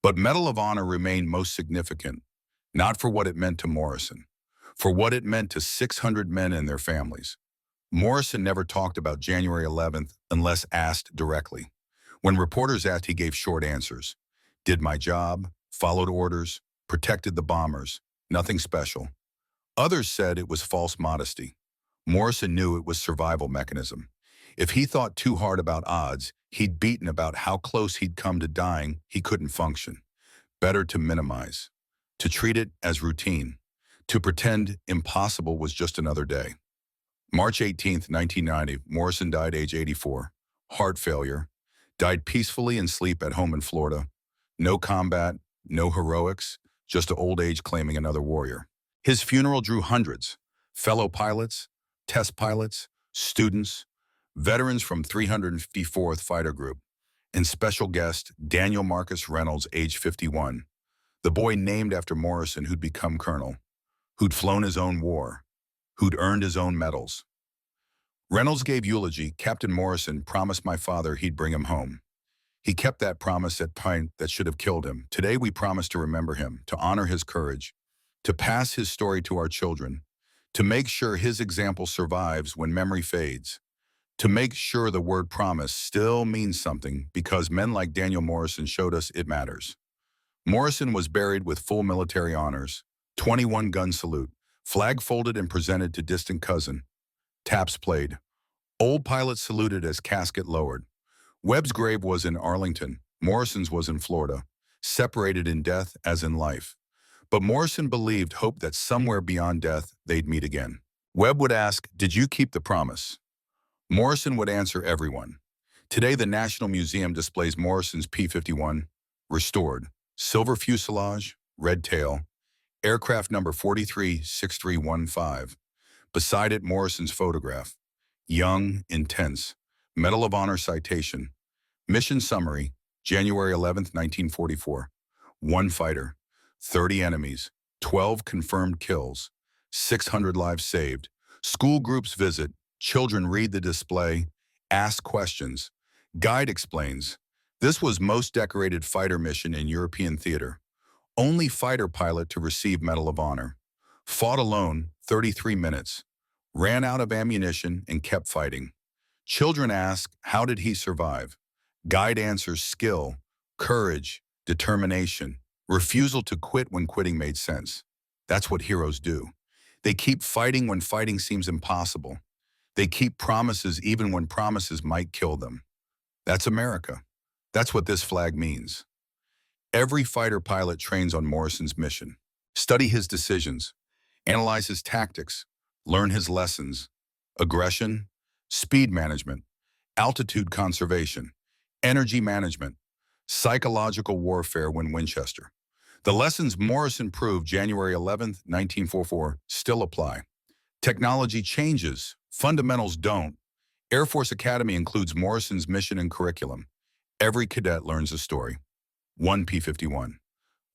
But Medal of Honor remained most significant, not for what it meant to Morrison, for what it meant to 600 men and their families. Morrison never talked about January 11th unless asked directly. When reporters asked, he gave short answers. Did my job, followed orders, protected the bombers, nothing special. Others said it was false modesty. Morrison knew it was survival mechanism. If he thought too hard about odds, he'd beaten about how close he'd come to dying, he couldn't function. Better to minimize, to treat it as routine, to pretend impossible was just another day. March 18, 1990, Morrison died age 84. Heart failure. Died peacefully in sleep at home in Florida. No combat, no heroics, just old age claiming another warrior. His funeral drew hundreds, fellow pilots, test pilots, students, veterans from 354th Fighter Group, and special guest Daniel Marcus Reynolds, age 51, the boy named after Morrison who'd become colonel, who'd flown his own war, who'd earned his own medals. Reynolds gave eulogy. Captain Morrison promised my father he'd bring him home. He kept that promise at point that should have killed him. Today we promise to remember him, to honor his courage, to pass his story to our children, to make sure his example survives when memory fades, to make sure the word promise still means something because men like Daniel Morrison showed us it matters. Morrison was buried with full military honors, 21-gun salute, flag folded and presented to distant cousin. Taps played. Old pilots saluted as casket lowered. Webb's grave was in Arlington. Morrison's was in Florida, separated in death as in life. But Morrison believed hope that somewhere beyond death they'd meet again. Webb would ask, "Did you keep the promise?" Morrison would answer everyone. Today the National Museum displays Morrison's P-51, restored, silver fuselage, red tail, aircraft number 436315. Beside it, Morrison's photograph. Young, intense, Medal of Honor citation. Mission summary, January 11, 1944. 1 fighter, 30 enemies, 12 confirmed kills, 600 lives saved. School groups visit, children read the display, ask questions. Guide explains, this was most decorated fighter mission in European theater. Only fighter pilot to receive Medal of Honor. Fought alone, 33 minutes. Ran out of ammunition and kept fighting. Children ask, how did he survive? Guide answers, skill, courage, determination, refusal to quit when quitting made sense. That's what heroes do. They keep fighting when fighting seems impossible. They keep promises even when promises might kill them. That's America. That's what this flag means. Every fighter pilot trains on Morrison's mission. Study his decisions, analyze his tactics, learn his lessons: aggression, speed management, altitude conservation, energy management, psychological warfare when Winchester. The lessons Morrison proved January 11th, 1944 still apply. Technology changes, fundamentals don't. Air Force Academy includes Morrison's mission and curriculum. Every cadet learns a story. 1 P-51.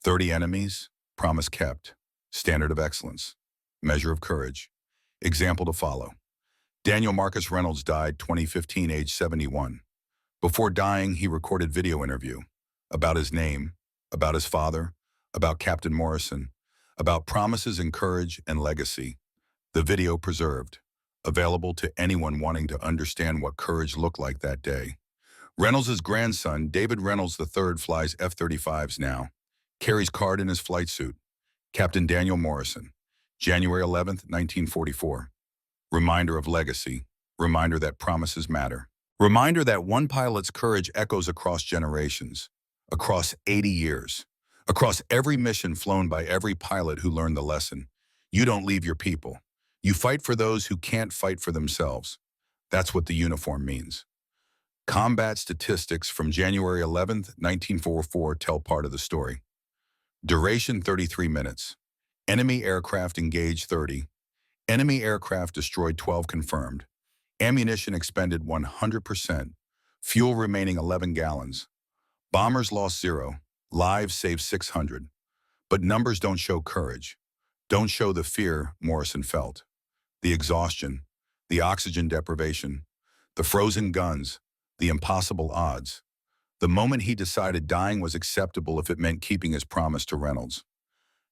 30 enemies, promise kept. Standard of excellence. Measure of courage. Example to follow. Daniel Marcus Reynolds died 2015, age 71. Before dying, he recorded video interview about his name, about his father, about Captain Morrison, about promises and courage and legacy. The video preserved, available to anyone wanting to understand what courage looked like that day. Reynolds' grandson, David Reynolds III, flies F-35s now, carries card in his flight suit. Captain Daniel Morrison, January 11th, 1944. Reminder of legacy, reminder that promises matter. Reminder that one pilot's courage echoes across generations, across 80 years, across every mission flown by every pilot who learned the lesson. You don't leave your people. You fight for those who can't fight for themselves. That's what the uniform means. Combat statistics from January 11th, 1944 tell part of the story. Duration 33 minutes. Enemy aircraft engaged 30. Enemy aircraft destroyed 12 confirmed. Ammunition expended 100%. Fuel remaining 11 gallons. Bombers lost 0. Lives saved 600. But numbers don't show courage. Don't show the fear Morrison felt. The exhaustion, the oxygen deprivation, the frozen guns, the impossible odds. The moment he decided dying was acceptable if it meant keeping his promise to Reynolds.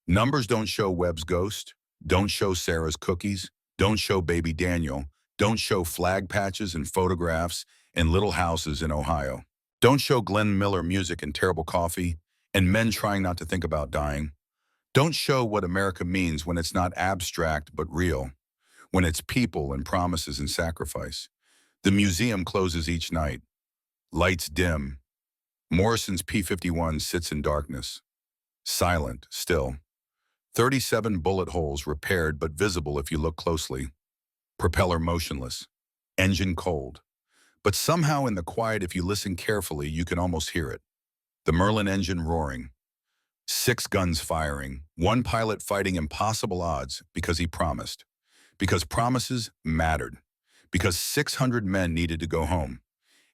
Numbers don't show Webb's ghost, don't show Sarah's cookies, don't show baby Daniel, don't show flag patches and photographs in little houses in Ohio. Don't show Glenn Miller music and terrible coffee and men trying not to think about dying. Don't show what America means when it's not abstract but real, when it's people and promises and sacrifice. The museum closes each night. Lights dim. Morrison's P-51 sits in darkness. Silent, still. 37 bullet holes repaired but visible if you look closely. Propeller motionless. Engine cold. But somehow in the quiet, if you listen carefully, you can almost hear it. The Merlin engine roaring. 6 guns firing. One pilot fighting impossible odds because he promised. Because promises mattered. Because 600 men needed to go home.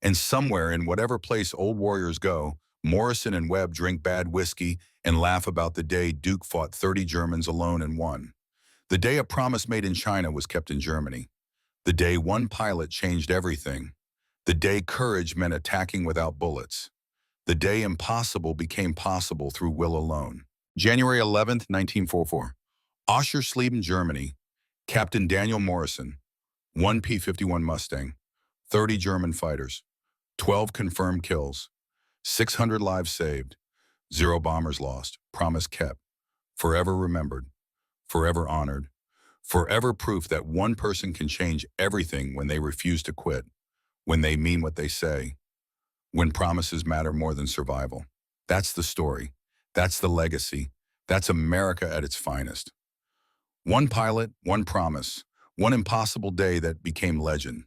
And somewhere in whatever place old warriors go, Morrison and Webb drink bad whiskey and laugh about the day Duke fought 30 Germans alone and won. The day a promise made in China was kept in Germany. The day one pilot changed everything. The day courage meant attacking without bullets. The day impossible became possible through will alone. January 11th, 1944. Oschersleben, Germany. Captain Daniel Morrison. 1 P-51 Mustang. 30 German fighters. 12 confirmed kills. 600 lives saved. 0 bombers lost. Promise kept. Forever remembered. Forever honored. Forever proof that one person can change everything when they refuse to quit. When they mean what they say. When promises matter more than survival. That's the story. That's the legacy. That's America at its finest. One pilot, one promise. One impossible day that became legend.